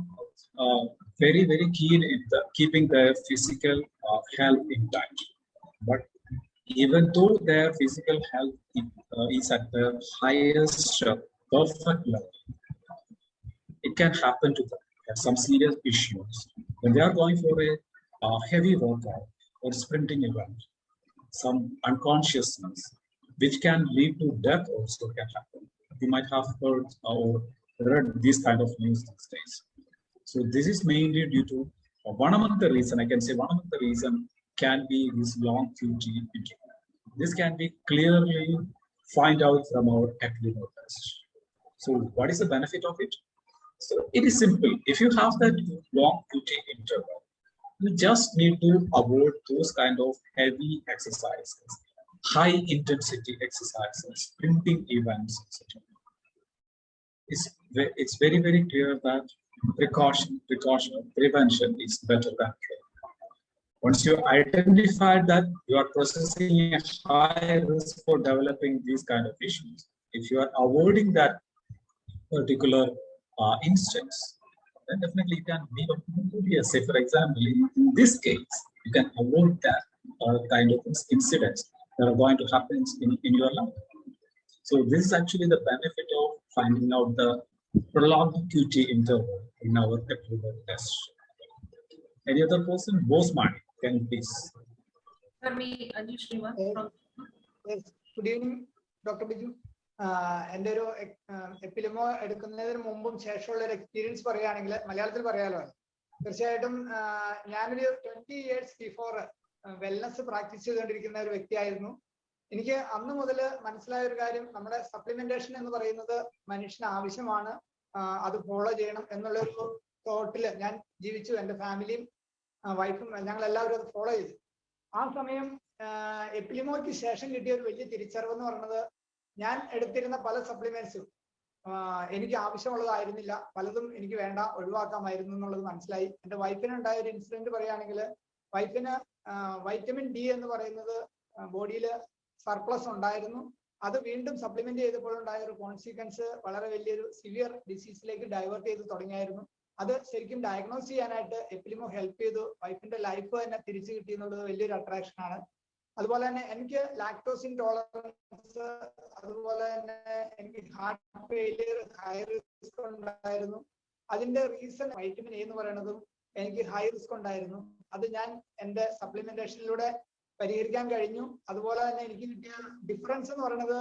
Speaker 1: very, very keen in keeping their physical health intact. But even though their physical health is at the highest perfect level, it can happen to them. Have some serious issues when they are going for a heavy workout or sprinting event. Some unconsciousness, which can lead to death, also can happen. You might have heard or read this kind of news these days. So this is mainly due to one among the reason, I can say one among the reason can be this long QT interval. This can be clearly find out from our FLMO test. So what is the benefit of it? So it is simple. If you have that long QT interval, you just need to avoid those kind of heavy exercises, high intensity exercises, sprinting events, etc. It's very, very clear that prevention is better than cure. Once you identify that you are processing a high risk for developing these kind of issues, if you are avoiding that particular instance, then definitely you can be a say, for example, in this case, you can avoid that kind of incidents that are going to happen in your life. So this is actually the benefit of finding out the prolonged QT interval in our FLMO test. Any other person? Bosman, can you please?
Speaker 10: For me, Anju Srivan from.
Speaker 11: Yes. Good evening, Dr. Biju. എൻ്റെ ഒരു എപ്പിലിമോ എടുക്കുന്നതിന് മുമ്പും ശേഷമുള്ള ഒരു experience പറയുകയാണെങ്കിൽ മലയാളത്തിൽ പറയാലോ. തീർച്ചയായിട്ടും ഞാനൊരു 20 years ബിഫോർ വെൽനസ് പ്രാക്ടീസ് ചെയ്തുകൊണ്ടിരിക്കുന്ന ഒരു വ്യക്തിയായിരുന്നു. എനിക്ക് അന്ന് മുതൽ മനസ്സിലായ ഒരു കാര്യം, നമ്മുടെ സപ്ലിമെന്റേഷൻ എന്ന് പറയുന്നത് മനുഷ്യന് ആവശ്യമാണ്, അത് ഫോളോ ചെയ്യണം എന്നുള്ള ഒരു തോട്ടിൽ ഞാൻ ജീവിച്ചു. എൻ്റെ ഫാമിലിയും വൈഫും ഞങ്ങൾ എല്ലാവരും അത് ഫോളോ ചെയ്തു. ആ സമയം എപ്പിലിമോയ്ക്ക് ശേഷം കിട്ടിയ ഒരു വലിയ തിരിച്ചറിവ് എന്ന് പറയുന്നത്, ഞാൻ എടുത്തിരുന്ന പല സപ്ലിമെന്റ്സും എനിക്ക് ആവശ്യമുള്ളതായിരുന്നില്ല, പലതും എനിക്ക് വേണ്ട, ഒഴിവാക്കാമായിരുന്നു എന്നുള്ളത് മനസ്സിലായി. എൻ്റെ വൈഫിനുണ്ടായ ഒരു ഇൻസിഡന്റ് പറയുകയാണെങ്കിൽ, വൈഫിന് വൈറ്റമിൻ ഡി എന്ന് പറയുന്നത് ബോഡിയിൽ സർപ്ലസ് ഉണ്ടായിരുന്നു. അത് വീണ്ടും സപ്ലിമെന്റ് ചെയ്തപ്പോഴുണ്ടായ ഒരു കോൺസിക്വൻസ് വളരെ വലിയൊരു സിവിയർ ഡിസീസിലേക്ക് ഡൈവേർട്ട് ചെയ്ത് തുടങ്ങിയായിരുന്നു. അത് ശരിക്കും ഡയഗ്നോസ് ചെയ്യാനായിട്ട് എപ്പിലിമോ ഹെൽപ്പ് ചെയ്തു. വൈഫിന്റെ ലൈഫ് തന്നെ തിരിച്ചു കിട്ടി എന്നുള്ളത് വലിയൊരു അട്രാക്ഷൻ ആണ്. അതുപോലെ തന്നെ എനിക്ക് ലാക്ടോസിൻ ടോളറൻസ്, അതുപോലെ തന്നെ എനിക്ക് ഹാർട്ട് ഫെയിലിയർ ഹൈ റിസ്ക് ഉണ്ടായിരുന്നു. അതിന്റെ റീസൺ വൈറ്റമിൻ എ എന്ന് പറയുന്നതും എനിക്ക് ഹൈ റിസ്ക് ഉണ്ടായിരുന്നു. അത് ഞാൻ എൻ്റെ സപ്ലിമെന്റേഷനിലൂടെ പരിഹരിക്കാൻ കഴിഞ്ഞു. അതുപോലെ തന്നെ എനിക്ക് കിട്ടിയ ഡിഫറൻസ് എന്ന് പറയുന്നത്,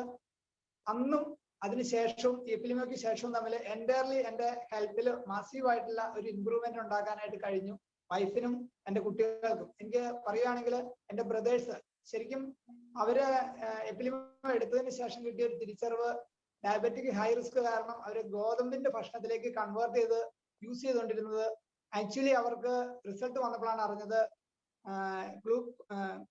Speaker 11: അന്നും അതിനുശേഷവും എപ്പിലിമോയ്ക്ക് ശേഷവും തമ്മിൽ എൻറ്റയർലി എൻ്റെ ഹെൽത്തിൽ മാസീവായിട്ടുള്ള ഒരു ഇമ്പ്രൂവ്മെന്റ് ഉണ്ടാക്കാനായിട്ട് കഴിഞ്ഞു. വൈഫിനും എൻ്റെ കുട്ടികൾക്കും. എനിക്ക് പറയുകയാണെങ്കിൽ എൻ്റെ ബ്രദേഴ്സ് ശരിക്കും അവര് എപ്പിലിമോ എടുത്തതിന് ശേഷം കിട്ടിയ ഒരു തിരിച്ചറിവ്, ഡയബറ്റിക് ഹൈ റിസ്ക് കാരണം അവര് ഗോതമ്പിന്റെ ഭക്ഷണത്തിലേക്ക് കൺവേർട്ട് ചെയ്ത് യൂസ് ചെയ്തുകൊണ്ടിരുന്നത്, ആക്ച്വലി അവർക്ക് റിസൾട്ട് വന്നപ്പോഴാണ് അറിഞ്ഞത്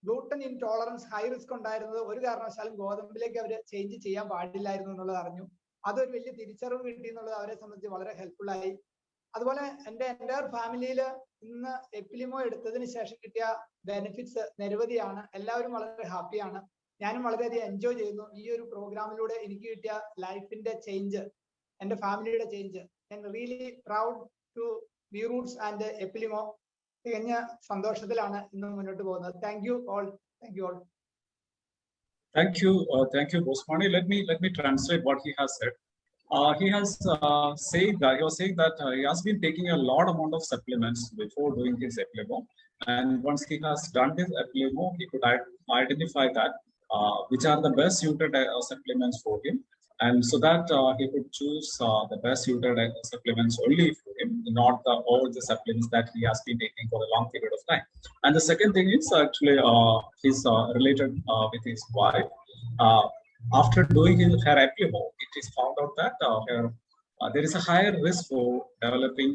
Speaker 11: ഗ്ലൂട്ടൻ ഇൻടോളറൻസ് ഹൈ റിസ്ക് ഉണ്ടായിരുന്നത് ഒരു കാരണവശാലും ഗോതമ്പിലേക്ക് അവർ ചേഞ്ച് ചെയ്യാൻ പാടില്ലായിരുന്നു എന്നുള്ളത് അറിഞ്ഞു. അതൊരു വലിയ തിരിച്ചറിവ് കിട്ടി എന്നുള്ളത് അവരെ സംബന്ധിച്ച് വളരെ ഹെൽപ്ഫുൾ ആയി. അതുപോലെ എൻ്റെ എൻ്റയർ ഫാമിലിയിൽ ഇന്ന് എപ്പിലിമോ എടുത്തതിന് ശേഷം കിട്ടിയ ബെനിഫിറ്റ്സ് നിരവധിയാണ്. എല്ലാവരും വളരെ ഹാപ്പിയാണ്. ഞാനും വളരെയധികം എൻജോയ് ചെയ്യുന്നു. ഈ ഒരു പ്രോഗ്രാമിലൂടെ എനിക്ക് കിട്ടിയ ലൈഫിന്റെ ചേഞ്ച്, എൻ്റെ ഫാമിലിയുടെ ചേഞ്ച്. ഞാൻ really proud to be roots and എപ്പിലിമോ. തികഞ്ഞ സന്തോഷത്തിലാണ് ഇന്ന് മുന്നോട്ട് പോകുന്നത്. Thank you all. Thank you all.
Speaker 1: Thank you, Bosmani. Let me translate what he has said. He has said that he was saying that he has been taking a lot amount of supplements before doing his Eplimo, and once he has done his Eplimo, he could identify that which are the best suited supplements for him, and so that he could choose the best suited supplements only for him, not all the supplements that he has been taking for a long period of time. And the second thing is actually he's related with his wife. After doing her Eplimo, it is found out that there is a higher risk for developing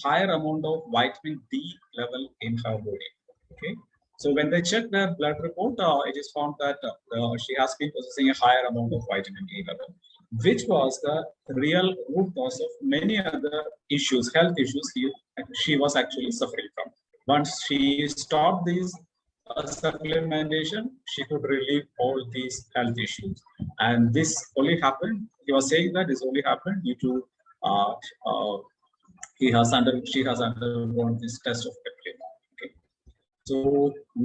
Speaker 1: higher amount of vitamin D level in her body. Okay, so when they check their blood report, it is found that she has been possessing a higher amount of vitamin D level, which was the real root cause of many other issues, health issues she was actually suffering from. Once she stopped these supplementation, she could relieve all these health issues, and this only happened. He was saying that this only happened due to she has undergone this test of Eplimo. Okay, so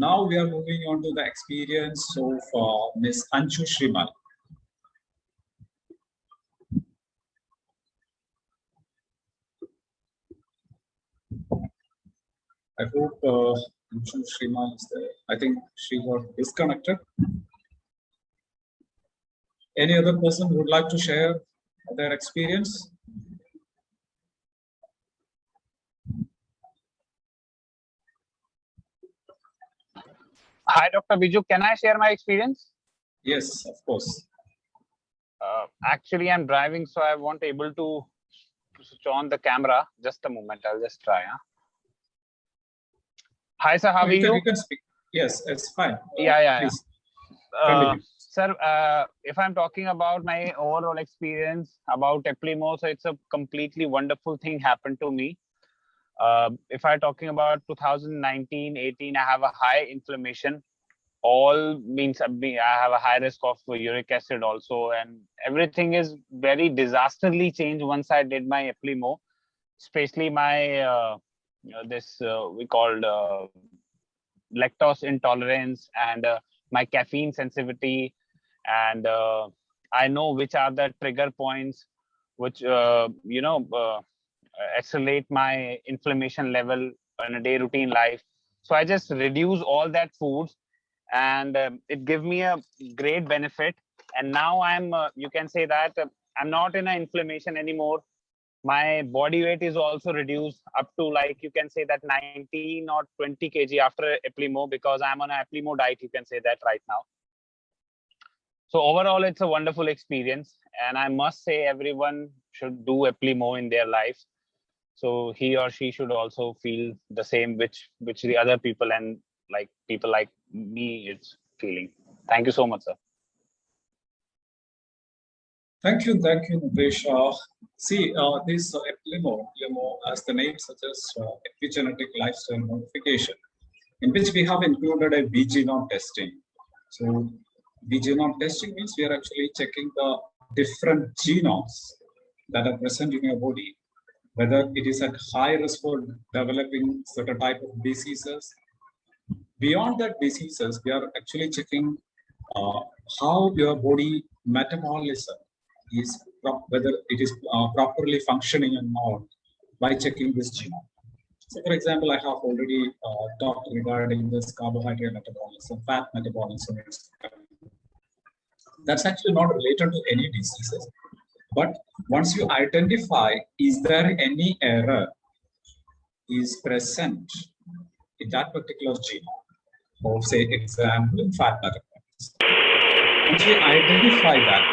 Speaker 1: now we are moving on to the experience of Miss Anshu Shrimal. I hope Anshu Shrimal is there. I think she got disconnected. Any other person who would like to share their experience?
Speaker 12: Hi, Dr. Biju. Can I share my experience?
Speaker 1: Yes, of course.
Speaker 12: Actually, I'm driving, so I won't able to switch on the camera. Just a moment. I'll just try. Huh? Hi, sir. How are you?
Speaker 1: You can speak. Yes, it's fine.
Speaker 12: Yeah.
Speaker 1: Please.
Speaker 12: Sir, if I'm talking about my overall experience about Eplimo, so it's a completely wonderful thing happened to me. If I'm talking about 2019-18, I have a high inflammation. All means I have a high risk of uric acid also, and everything is very disastrously changed once I did my Eplimo, especially my we called lactose intolerance and my caffeine sensitivity, and I know which are the trigger points which accelerate my inflammation level in a day routine life. So I just reduce all that foods, and it gave me a great benefit. And now I'm you can say that I'm not in an inflammation anymore. My body weight is also reduced up to, like, you can say that 19 or 20 kg after Eplimo, because I'm on an Eplimo diet, you can say that right now. So overall, it's a wonderful experience, and I must say everyone should do Eplimo in their life. So he or she should also feel the same which the other people and like people like me is feeling. Thank you so much, sir.
Speaker 1: Thank you, Nadesh. See, this Eplimo, as the name suggests, epigenetic lifestyle modification, in which we have included a B-genome testing. So B-genome testing means we are actually checking the different genomes that are present in your body, whether it is at high risk for developing certain type of diseases. Beyond that diseases, we are actually checking how your body metabolism is, whether it is properly functioning or not, by checking this genome. So, for example, I have already talked regarding this carbohydrate metabolism, fat metabolism. That's actually not related to any diseases. But once you identify, is there any error is present in that particular gene, or say, example, fat metabolism. Once we identify that,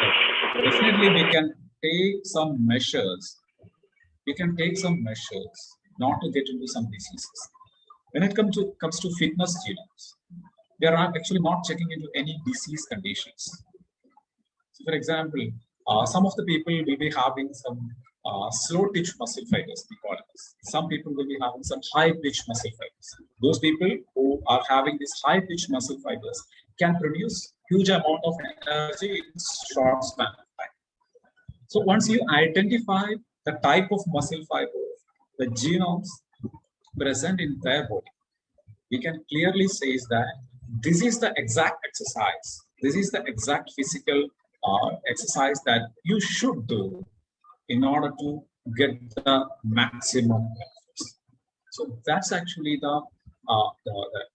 Speaker 1: definitely we can take some measures. Not to get into some diseases. When it comes to fitness genomes, they are actually not checking into any disease conditions. So, for example, some of the people will be having some slow twitch muscle fibers, we call it. Some people will be having some high pitch muscle fibers. Those people who are having these high pitch muscle fibers can produce huge amount of energy in short span of time. So once you identify the type of muscle fibers, the genomes present in their body, we can clearly say that this is the exact exercise, this is the exact physical exercise that you should do in order to get the maximum benefits. So that's actually the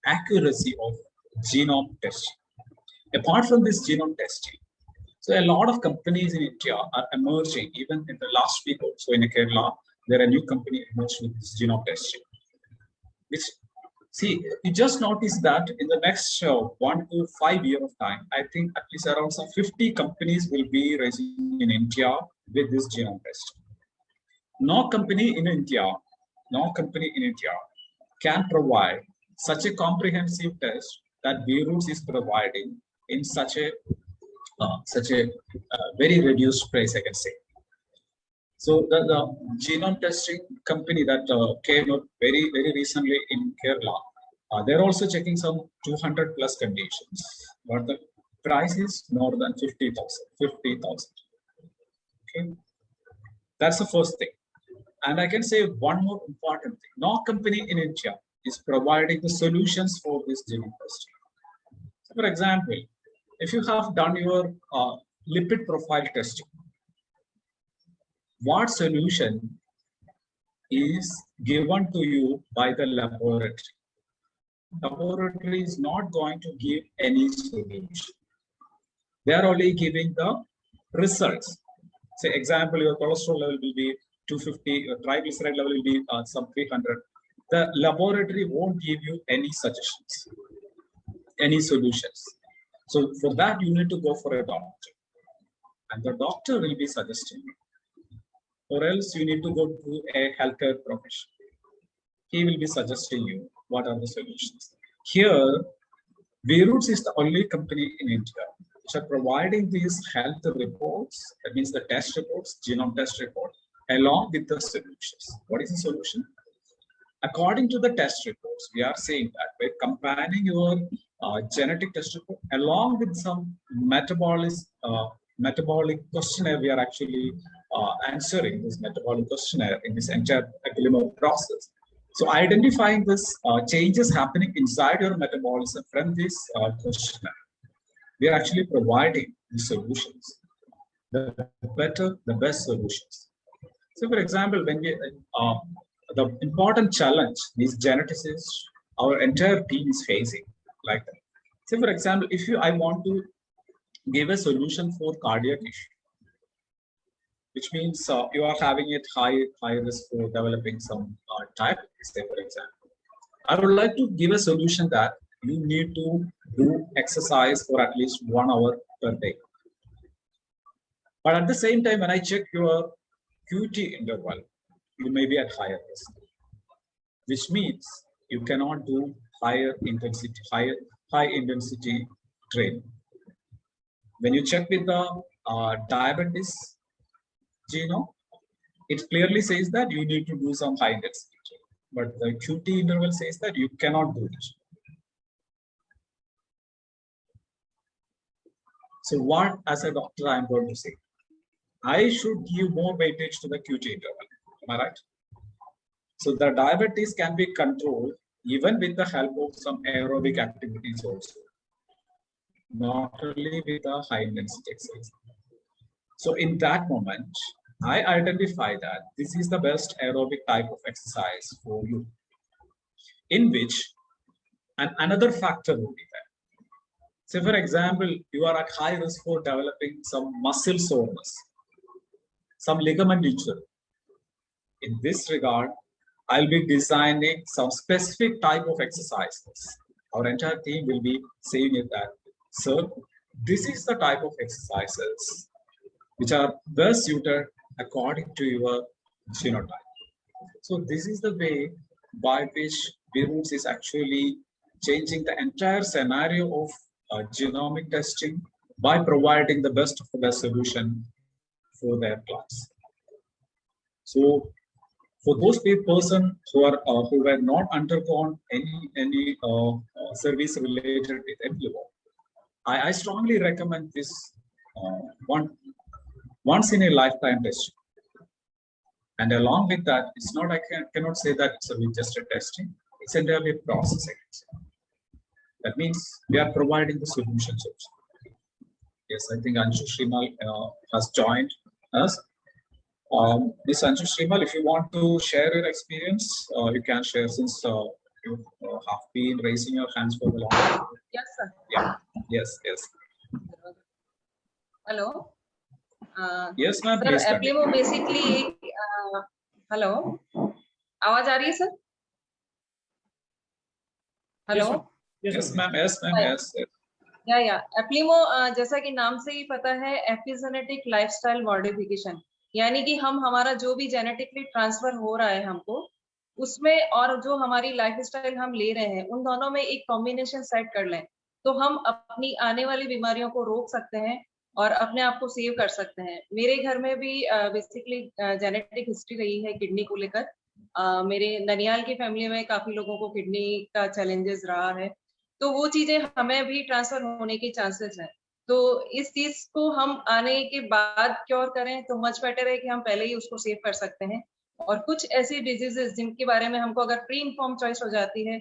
Speaker 1: accuracy of genome testing. Apart from this genome testing, so a lot of companies in India are emerging. Even in the last week or so in Kerala, there are a new company emerged with this genome testing. Which, see, you just notice that in the next 1 to 5 years of time, I think at least around some 50 companies will be rising in India with this genome testing. No company in India can provide such a comprehensive test that V-Roots is providing in such a very reduced price, I can say. So the genome testing company that came up very recently in Kerala, they're also checking some 200 plus conditions, but the price is more than 50,000. Okay, that's the first thing. And I can say one more important thing: no company in India is providing the solutions for this genome testing. So for example, if you have done your lipid profile testing, what solution is given to you by the laboratory? Laboratory is not going to give any solution. They are only giving the results. Say, example, your cholesterol level will be 250, your triglyceride level will be some 300. The laboratory won't give you any suggestions, any solutions. So for that, you need to go for a doctor, and the doctor will be suggesting you. Or else you need to go to a healthcare professional. He will be suggesting you what are the solutions. Here, V-Roots is the only company in India which are providing these health reports, that means the test reports, genome test report, along with the solutions. What is the solution? According to the test reports, we are saying that by combining your genetic test report along with some metabolic questionnaire, we are actually answering this metabolic questionnaire in this entire Epilemo process. So identifying this changes happening inside your metabolism from this questionnaire, we are actually providing the solutions, the best solutions. So for example, when we, the important challenge these geneticists, our entire team is facing like that. So for example, if I want to give a solution for cardiac issue, which means you are having it high risk for developing some diabetes, say for example. I would like to give a solution that you need to do exercise for at least 1 hour per day. But at the same time, when I check your QT interval, you may be at higher risk, which means you cannot do high intensity training. When you check with the diabetes genome, it clearly says that you need to do some high intensity training, but the QT interval says that you cannot do it. So what, as a doctor, I'm going to say? I should give more weightage to the QT interval. Am I right? So the diabetes can be controlled even with the help of some aerobic activities also, not only with a high intensity exercise. So in that moment, I identify that this is the best aerobic type of exercise for you, in which another factor will be there. So for example, you are at high risk for developing some muscle soreness, some ligament injury. In this regard, I'll be designing some specific type of exercises. Our entire team will be saying it that, sir, this is the type of exercises which are best suited according to your genotype. So this is the way by which V-Roots is actually changing the entire scenario of genomic testing by providing the best of the best solution for their class. So for those person who were not undergone any service related with Eplimo, I strongly recommend this once in a lifetime test. And along with that, it's not, I cannot say that it's just a testing, it's entirely a processing. That means we are providing the solutions also. Yes, I think Anshu Shrimal has joined us. Ms. Anshu Shrimal, if you want to share your experience, you can share, since you have been raising your hands for the long time.
Speaker 10: Yes, sir.
Speaker 1: Yeah. Yes.
Speaker 10: Hello.
Speaker 1: Yes, ma'am.
Speaker 10: Sir एप्लीमो basically hello, आवाज आ रही है sir? Hello.
Speaker 1: Yes, ma'am. Yes.
Speaker 10: या एप्लीमो जैसा कि नाम से ही पता है, एपिजेनेटिक लाइफस्टाइल मॉडिफिकेशन, यानी कि हमारा जो भी जेनेटिकली ट्रांसफर हो रहा है हमको उसमें, और जो हमारी लाइफस्टाइल हम ले रहे हैं, उन दोनों में एक कॉम्बिनेशन सेट कर लें तो हम अपनी आने वाली बीमारियों को रोक सकते हैं और अपने आप को सेव कर सकते हैं। मेरे घर में भी बेसिकली जेनेटिक हिस्ट्री रही है किडनी को लेकर। मेरे ननियाल की फैमिली में काफी लोगों को किडनी का चैलेंजेस रहा है, तो वो चीजें हमें भी ट्रांसफर होने के चांसेस हैं। तो इस चीज को हम आने के बाद क्योर करें तो मच बेटर है कि हम पहले ही उसको सेव कर सकते हैं। और कुछ ऐसी डिजीजेस जिनके बारे में हमको अगर प्री इन्फॉर्म चॉइस हो जाती है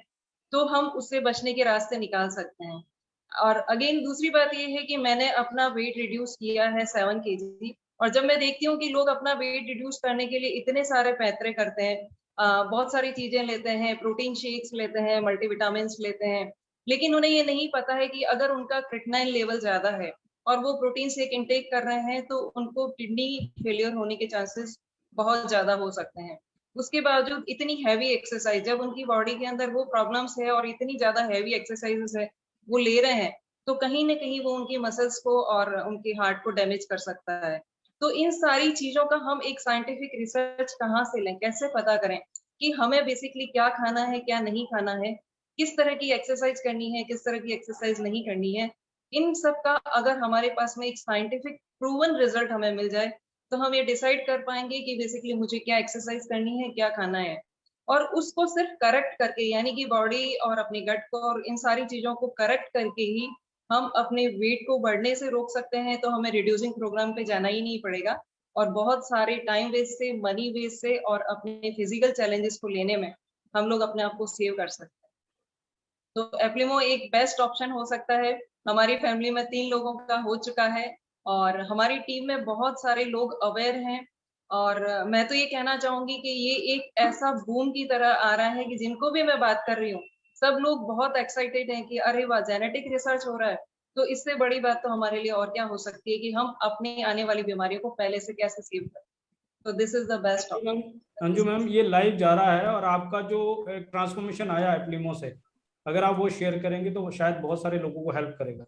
Speaker 10: तो हम उससे बचने के रास्ते निकाल सकते हैं। और अगेन दूसरी बात ये है कि मैंने अपना वेट रिड्यूस किया है 7 kg, और जब मैं देखती हूँ कि लोग अपना वेट रिड्यूस करने के लिए इतने सारे पैतरे करते हैं, बहुत सारी चीजें लेते हैं, प्रोटीन शेक्स लेते हैं, मल्टीविटामिन लेते हैं, लेकिन उन्हें ये नहीं पता है कि अगर उनका क्रिएटिनिन लेवल ज्यादा है और वो प्रोटीन शेक इनटेक कर रहे हैं तो उनको किडनी फेलियर होने के चांसेस बहुत ज्यादा हो सकते हैं। उसके बावजूद इतनी हैवी एक्सरसाइज, जब उनकी बॉडी के अंदर वो प्रॉब्लम्स है और इतनी ज्यादा हैवी एक्सरसाइजेस है वो ले रहे हैं, तो कहीं ना कहीं वो उनकी मसल्स को और उनके हार्ट को डैमेज कर सकता है। तो इन सारी चीजों का हम एक साइंटिफिक रिसर्च कहाँ से लें, कैसे पता करें कि हमें बेसिकली क्या खाना है, क्या नहीं खाना है, किस तरह की एक्सरसाइज करनी है, किस तरह की एक्सरसाइज नहीं करनी है। इन सब का अगर हमारे पास में एक साइंटिफिक प्रूवन रिजल्ट हमें मिल जाए तो हम ये डिसाइड कर पाएंगे कि बेसिकली मुझे क्या एक्सरसाइज करनी है, क्या खाना है, और उसको सिर्फ करेक्ट करके, यानी कि बॉडी और अपने गट को और इन सारी चीजों को करेक्ट करके ही हम अपने वेट को बढ़ने से रोक सकते हैं। तो हमें रिड्यूसिंग प्रोग्राम पे जाना ही नहीं पड़ेगा और बहुत सारे टाइम वेस्ट से, मनी वेस्ट से और अपने फिजिकल चैलेंजेस को लेने में हम लोग अपने आप को सेव कर सकते हैं। तो एप्लीमो एक बेस्ट ऑप्शन हो सकता है। हमारी फैमिली में 3 लोगों का हो चुका है और हमारी टीम में बहुत सारे लोग अवेयर हैं, और मैं तो ये कहना चाहूंगी कि ये एक ऐसा बूम की तरह आ रहा है कि जिनको भी मैं बात कर रही हूँ सब लोग बहुत एक्साइटेड हैं कि अरे वाह, जेनेटिक रिसर्च हो रहा है, तो इससे बड़ी बात तो हमारे लिए और क्या हो सकती है कि हम अपनी आने वाली बीमारियों को पहले से कैसे सेव करें। तो this is the best option.
Speaker 7: Anju ma'am, ये लाइव जा रहा है और आपका जो ट्रांसफॉर्मेशन आया एप्लीमो से, अगर आप वो शेयर करेंगे तो वो शायद बहुत सारे लोगों को हेल्प करेगा।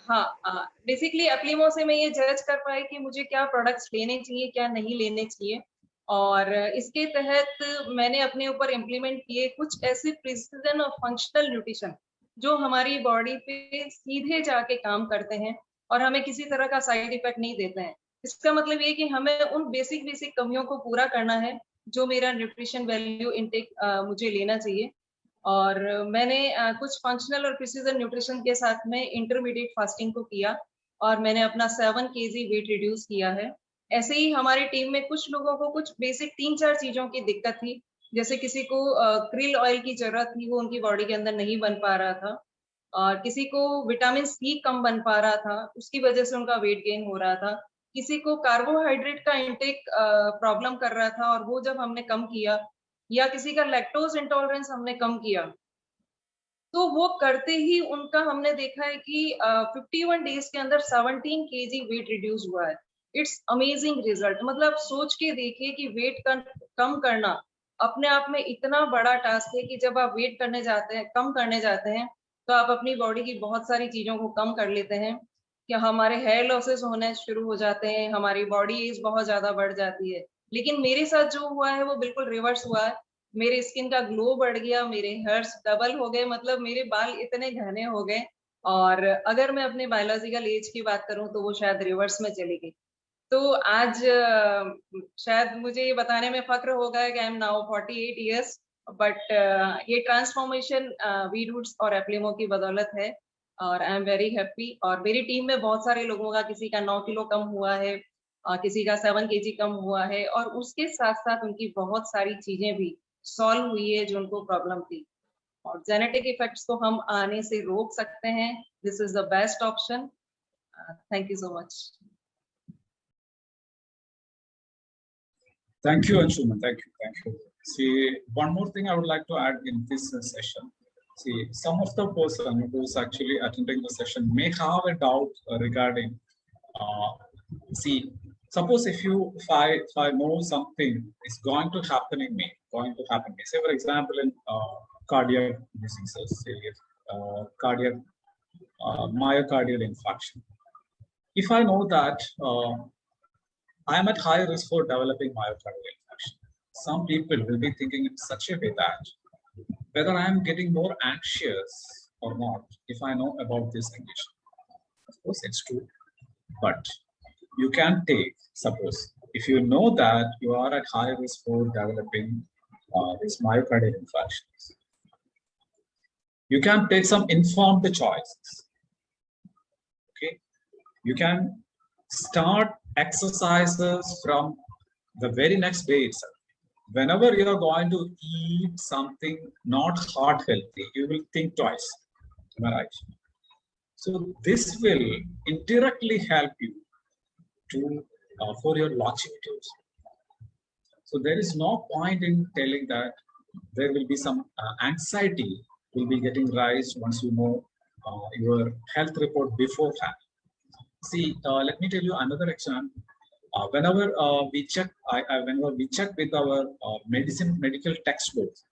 Speaker 10: हाँ, बेसिकली एप्लीमो से मैं ये जज कर पाई कि मुझे क्या प्रोडक्ट्स लेने चाहिए, क्या नहीं लेने चाहिए, और इसके तहत मैंने अपने ऊपर इम्प्लीमेंट किए कुछ ऐसे प्रिसीजन और फंक्शनल न्यूट्रिशन जो हमारी बॉडी पे सीधे जाके काम करते हैं और हमें किसी तरह का साइड इफेक्ट नहीं देते हैं। इसका मतलब ये कि हमें उन बेसिक कमियों को पूरा करना है जो मेरा न्यूट्रिशन वैल्यू इनटेक मुझे लेना चाहिए। और मैंने कुछ फंक्शनल और प्रिसीजन न्यूट्रिशन के साथ में इंटरमीडिएट फास्टिंग को किया और मैंने अपना 7 kg वेट रिड्यूस किया है। ऐसे ही हमारी टीम में कुछ लोगों को कुछ बेसिक 3-4 चीजों की दिक्कत थी, जैसे किसी को क्रिल ऑयल की जरूरत थी, वो उनकी बॉडी के अंदर नहीं बन पा रहा था, और किसी को विटामिन सी कम बन पा रहा था, उसकी वजह से उनका वेट गेन हो रहा था, किसी को कार्बोहाइड्रेट का इंटेक प्रॉब्लम कर रहा था और वो जब हमने कम किया, या किसी का लैक्टोज इंटॉलरेंस हमने कम किया, तो वो करते ही उनका हमने देखा है कि 51 डेज के अंदर 17 kg वेट रिड्यूस हुआ है। It's amazing result. मतलब सोच के देखिए कि वेट कम करना अपने आप में इतना बड़ा टास्क है कि जब आप वेट करने जाते हैं, कम करने जाते हैं, तो आप अपनी बॉडी की बहुत सारी चीजों को कम कर लेते हैं, कि हमारे हेयर लॉसेस होने शुरू हो जाते हैं, हमारी बॉडी एज बहुत ज्यादा बढ़ जाती है। लेकिन मेरे साथ जो हुआ है वो बिल्कुल रिवर्स हुआ है। मेरे स्किन का ग्लो बढ़ गया, मेरे हेयर्स डबल हो गए, मतलब मेरे बाल इतने घने हो गए, और अगर मैं अपने बायोलॉजिकल एज की बात करूं तो वो शायद रिवर्स में चली गई। तो आज शायद मुझे ये बताने में फक्र होगा कि I am now 48 years, but ये ट्रांसफॉर्मेशन वी रूट्स और एप्लिमो की बदौलत है और आई एम वेरी हैप्पी। और मेरी टीम में बहुत सारे लोगों का, किसी का 9 किलो कम हुआ है, किसी का 7 kg कम हुआ है, और उसके साथ साथ उनकी बहुत सारी चीजें भी सॉल्व हुई है जो उनको प्रॉब्लम थी। और जेनेटिक इफेक्ट्स को हम आने से रोक सकते हैं। This is the best option. Thank you so much.
Speaker 1: Thank you, Anshuman. Thank you. Thank you. See, one more thing I would like to add in this session. See, some of the person who's actually attending the session may have a doubt regarding. See, suppose if I know something is going to happen in me, Say for example, in cardiac diseases, say cardiac myocardial infarction. If I know that. I am at high risk for developing myocardial infarction. Some people will be thinking in such a way that whether I am getting more anxious or not if I know about this condition. Of course, it's true. But you can take, suppose, if you know that you are at high risk for developing these myocardial infarctions, you can take some informed choices. Okay, you can start exercises from the very next day itself. Whenever you are going to eat something not heart healthy, you will think twice. Am I right? So this will indirectly help you to for your longevity. So there is no point in telling that there will be some anxiety will be getting raised once you know your health report beforehand. See, let me tell you another example. Whenever we check with our medical textbooks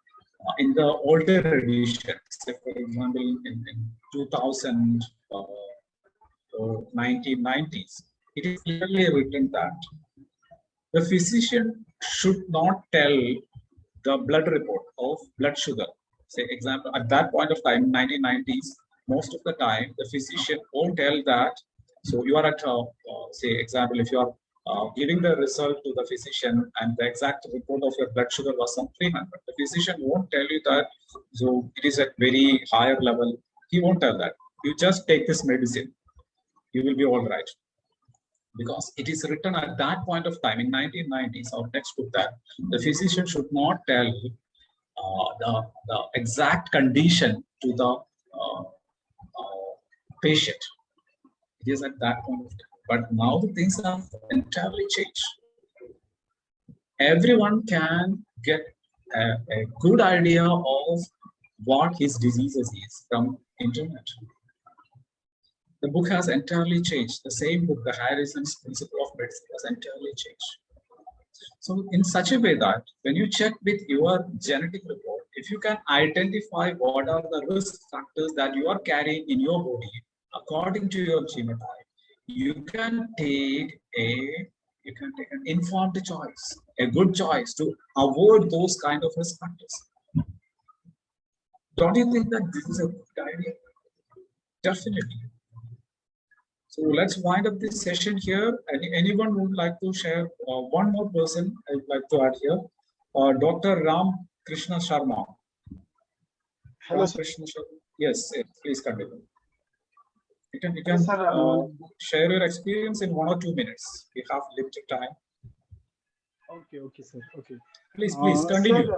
Speaker 1: in the older edition, say for example in 2000 or 1990s, it is clearly written that the physician should not tell the blood report of blood sugar. Say example, at that point of time, 1990s, most of the time the physician won't tell that. So you are at, say, example, if you are giving the result to the physician and the exact report of your blood sugar was some 300, the physician won't tell you that, so it is at very higher level. He won't tell that. You just take this medicine. You will be all right. Because it is written at that point of time in 1990s, our textbook, that the physician should not tell the exact condition to the patient. It is at that point of time. But now the things have entirely changed. Everyone can get a good idea of what his diseases is from internet. The book has entirely changed. The same book, the Harrison's Principle of Medicine, has entirely changed. So in such a way that when you check with your genetic report, if you can identify what are the risk factors that you are carrying in your body according to your genotype, you can take an informed choice, a good choice to avoid those kind of risk factors. Don't you think that this is a good idea? Definitely. So let's wind up this session here. Anyone who would like to share? One more person I would like to add here, Dr. Ram Krishna Sharma.
Speaker 13: Hello,
Speaker 1: Krishna Sharma. Yes, please continue. You can share your experience in 1 or 2 minutes. We have limited time.
Speaker 13: Okay, sir. Okay.
Speaker 1: Please continue.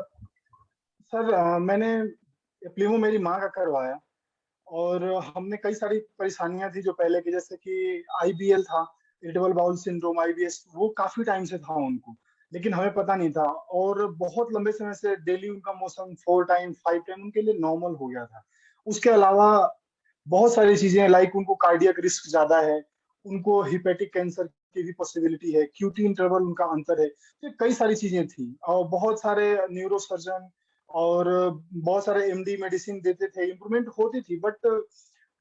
Speaker 13: Sir मैंने एप्लिमो मेरी माँ का करवाया और हमने कई सारी परेशानियां थी जो पहले की, जैसे कि IBL था, इरिटेबल बाउल सिंड्रोम, IBS, वो काफी टाइम से था उनको, लेकिन हमें पता नहीं था। और बहुत लंबे समय से डेली उनका मोशन 4 टाइम 5 टाइम उनके लिए नॉर्मल हो गया था। उसके अलावा बहुत सारी चीजें, लाइक उनको कार्डियक रिस्क ज्यादा है, उनको हिपेटिक कैंसर की भी पॉसिबिलिटी है, QT इंटरवल उनका अंतर है, तो कई सारी चीजें थी। और बहुत सारे न्यूरोसर्जन और बहुत सारे MD मेडिसिन देते थे, इम्प्रूवमेंट होती थी, बट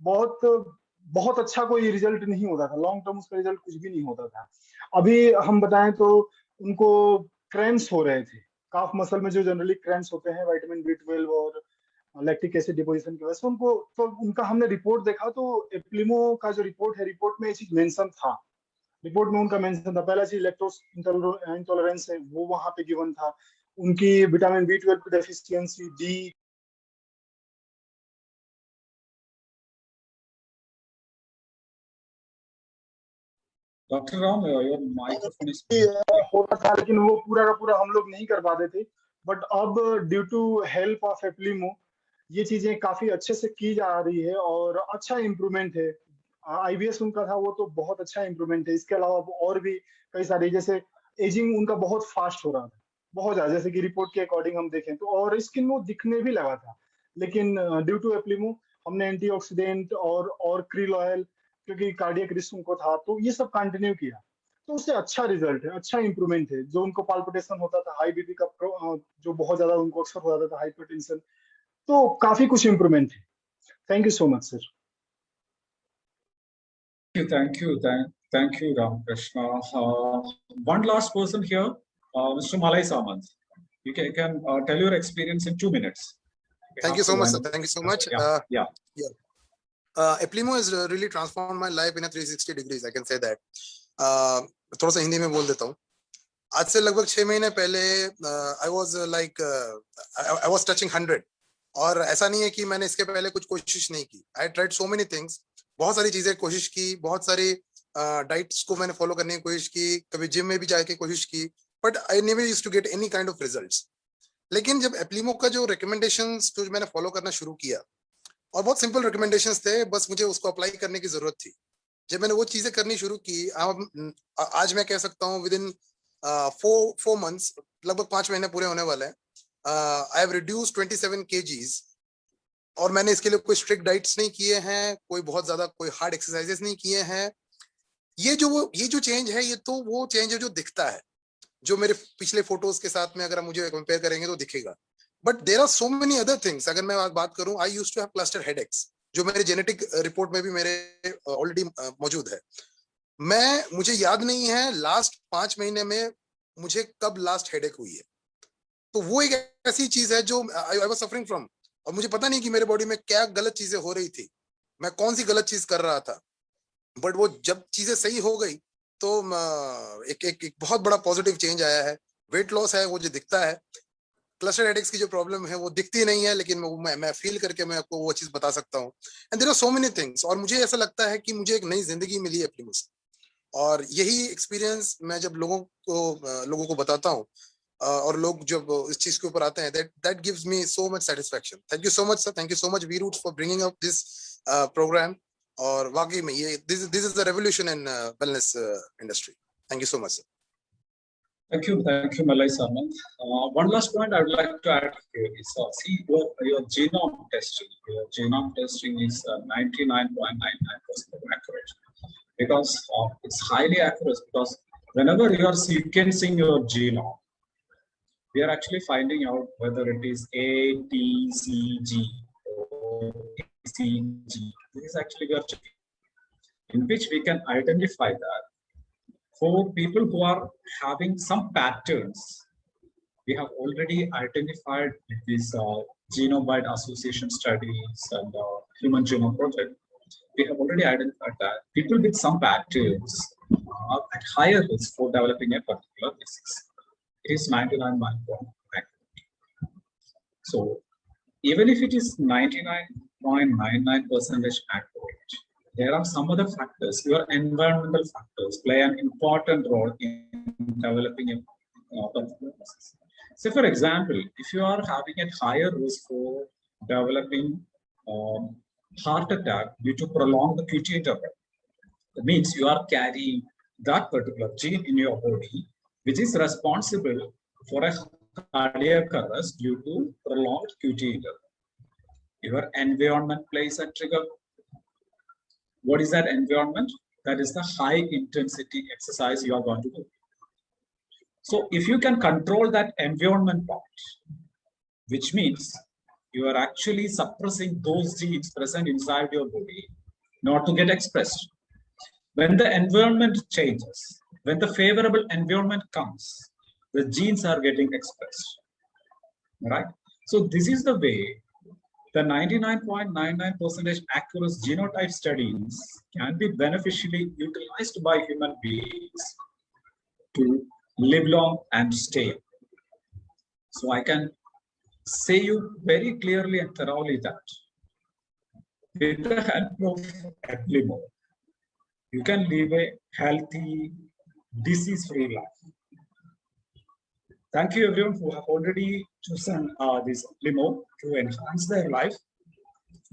Speaker 13: बहुत अच्छा कोई रिजल्ट नहीं होता था, लॉन्ग टर्म उसका रिजल्ट कुछ भी नहीं होता था। अभी हम बताएं तो उनको क्रैम्प्स हो रहे थे, काफ मसल में जो जनरली क्रैम्प्स होते हैं विटामिन B12 और लैक्टिक एसिड डिपोजिशन की वजह से उनको, तो उनका हमने रिपोर्ट देखा तो एप्लिमो का जो रिपोर्ट है, रिपोर्ट में ये चीज मेंशन था, रिपोर्ट में उनका मेंशन था। पहला चीज लैक्टोज इंटॉलरेंस है, वो वहां पे गिवन था। उनकी विटामिन B12 की deficiency, D.
Speaker 1: Doctor Ram, your microphone is
Speaker 13: होता था, लेकिन वो पूरा का पूरा हम लोग नहीं कर पाते थे। बट अब ड्यू टू हेल्प ऑफ एप्लीमो ये चीजें काफी अच्छे से की जा रही है और अच्छा इम्प्रूवमेंट है। IBS उनका था वो तो बहुत अच्छा इम्प्रूवमेंट है। इसके अलावा और भी कई सारी, जैसे एजिंग उनका बहुत फास्ट हो रहा था, बहुत ज्यादा, जैसे कि रिपोर्ट के अकॉर्डिंग हम देखें तो, और स्किन वो दिखने भी लगा था। लेकिन ड्यू टू एप्लीमो हमने एंटीऑक्सीडेंट और क्रिल ऑयल, क्योंकि कार्डियक रिस्क उनको था, तो ये सब कंटिन्यू किया, तो उससे अच्छा रिजल्ट है, अच्छा इंप्रूवमेंट है। जो उनको पाल्पिटेशन होता था, हाई बीपी का जो बहुत ज्यादा उनको अक्सर हो जाता था, हाइपरटेंशन, तो काफी कुछ इंप्रूवमेंट है। Thank you so much sir.
Speaker 1: Thank you, Ramakrishna. One last person here, Mr. Malay Samant. You can tell your experience in 2 minutes.
Speaker 14: Thank you so much, sir. Thank you so much.
Speaker 1: Yeah.
Speaker 14: Eplimo has really transformed my life in a 360 degrees. I can say that. थोड़ा सा हिंदी में बोल देता हूँ। आज से लगभग 6 महीने पहले I was touching 100, और ऐसा नहीं है कि मैंने इसके पहले कुछ कोशिश नहीं की। I tried so many things. बहुत सारी चीजें कोशिश की, बहुत सारी डाइट्स को मैंने फॉलो करने की कोशिश की, कभी जिम में भी जाके कोशिश की, but I never used to get any kind of results. लेकिन जब एप्लीमो का जो रिकमेंडेशंस जो मैंने फॉलो करना शुरू किया, और बहुत सिंपल रिकमेंडेशंस थे, बस मुझे उसको अप्लाई करने की जरूरत थी। जब मैंने वो चीजें करनी शुरू की, आज मैं कह सकता हूँ विद इन 4 months, लगभग 5 महीने पूरे होने वाले हैं, आई हैव रिड्यूस्ड 27 kgs। और मैंने इसके लिए कोई स्ट्रिक्ट डाइट्स नहीं किए हैं, कोई बहुत ज्यादा कोई हार्ड एक्सरसाइजेस नहीं किए हैं। ये जो चेंज है, ये तो वो चेंज है जो दिखता है, जो मेरे पिछले फोटोज के साथ में अगर हम मुझे कंपेयर करेंगे तो दिखेगा। But there are so many other things. अगर मैं बात करूं, I used to have cluster headaches, जो मेरे जेनेटिक रिपोर्ट में भी मेरे ऑलरेडी मौजूद है। मुझे याद नहीं है लास्ट 5 महीने में मुझे कब लास्ट हेडेक हुई है। तो वो एक ऐसी चीज है जो आई वाज सफरिंग फ्रॉम, और मुझे पता नहीं कि मेरे बॉडी में क्या गलत चीजें हो रही थी, मैं कौन सी गलत चीज कर रहा था। बट वो जब चीजें सही हो गई तो एक बहुत बड़ा पॉजिटिव चेंज आया है। वेट लॉस है वो जो दिखता है। क्लस्टर हेडेक्स की जो प्रॉब्लम है वो दिखती नहीं है, लेकिन मैं फील करके मैं आपको वो चीज बता सकता हूँ। And there are so many things. और मुझे ऐसा लगता है कि मुझे एक नई जिंदगी मिली है एप्लीमो से, और यही एक्सपीरियंस मैं जब लोगों को बताता हूँ, और लोग जब इस चीज के ऊपर आते हैं, that gives me so much satisfaction. Thank you so much sir, thank you so much V-Roots for bringing up this program. और वाकई में ये this is the revolution in wellness industry. Thank you so much sir.
Speaker 1: Thank you, Malay Samant. One last point I would like to add here is, see your genome testing. Your genome testing is 99.99% accurate, because it's highly accurate, because whenever you are sequencing your genome, we are actually finding out whether it is A, T, C, G, or C, G. This is actually we are checking, in which we can identify that for people who are having some patterns. We have already identified with this genome-wide association studies and Human Genome Project. We have already identified that people with some patterns are at higher risk for developing a particular disease. It is 99.9%. So even if it is 99.99% accurate, there are some other factors. Your environmental factors play an important role in developing a particular disease. So for example, if you are having a higher risk for developing heart attack due to prolonged QT interval, that means you are carrying that particular gene in your body, which is responsible for a cardiac arrest due to prolonged QT interval. Your environment plays a trigger. What is that environment? That is the high intensity exercise you are going to do. So if you can control that environment part, which means you are actually suppressing those genes present inside your body not to get expressed. When the environment changes, when the favorable environment comes, the genes are getting expressed, right? So this is the way the 99.99% accurate genotype studies can be beneficially utilized by human beings to live long and stay. So I can say you very clearly and thoroughly that with the help of Eplimo, you can live a healthy, disease-free life. Thank you everyone who have already chosen this Eplimo to enhance their life.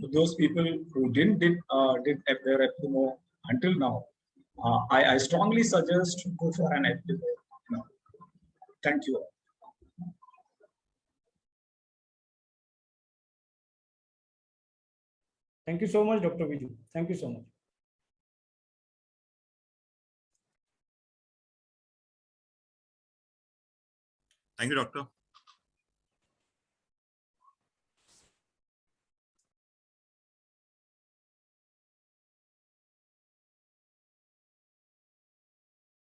Speaker 1: To those people who did their Eplimo until now, I strongly suggest to go for an Eplimo. Thank you.
Speaker 7: Thank you so much, Dr. Biju. Thank you so much.
Speaker 2: Thank you, doctor.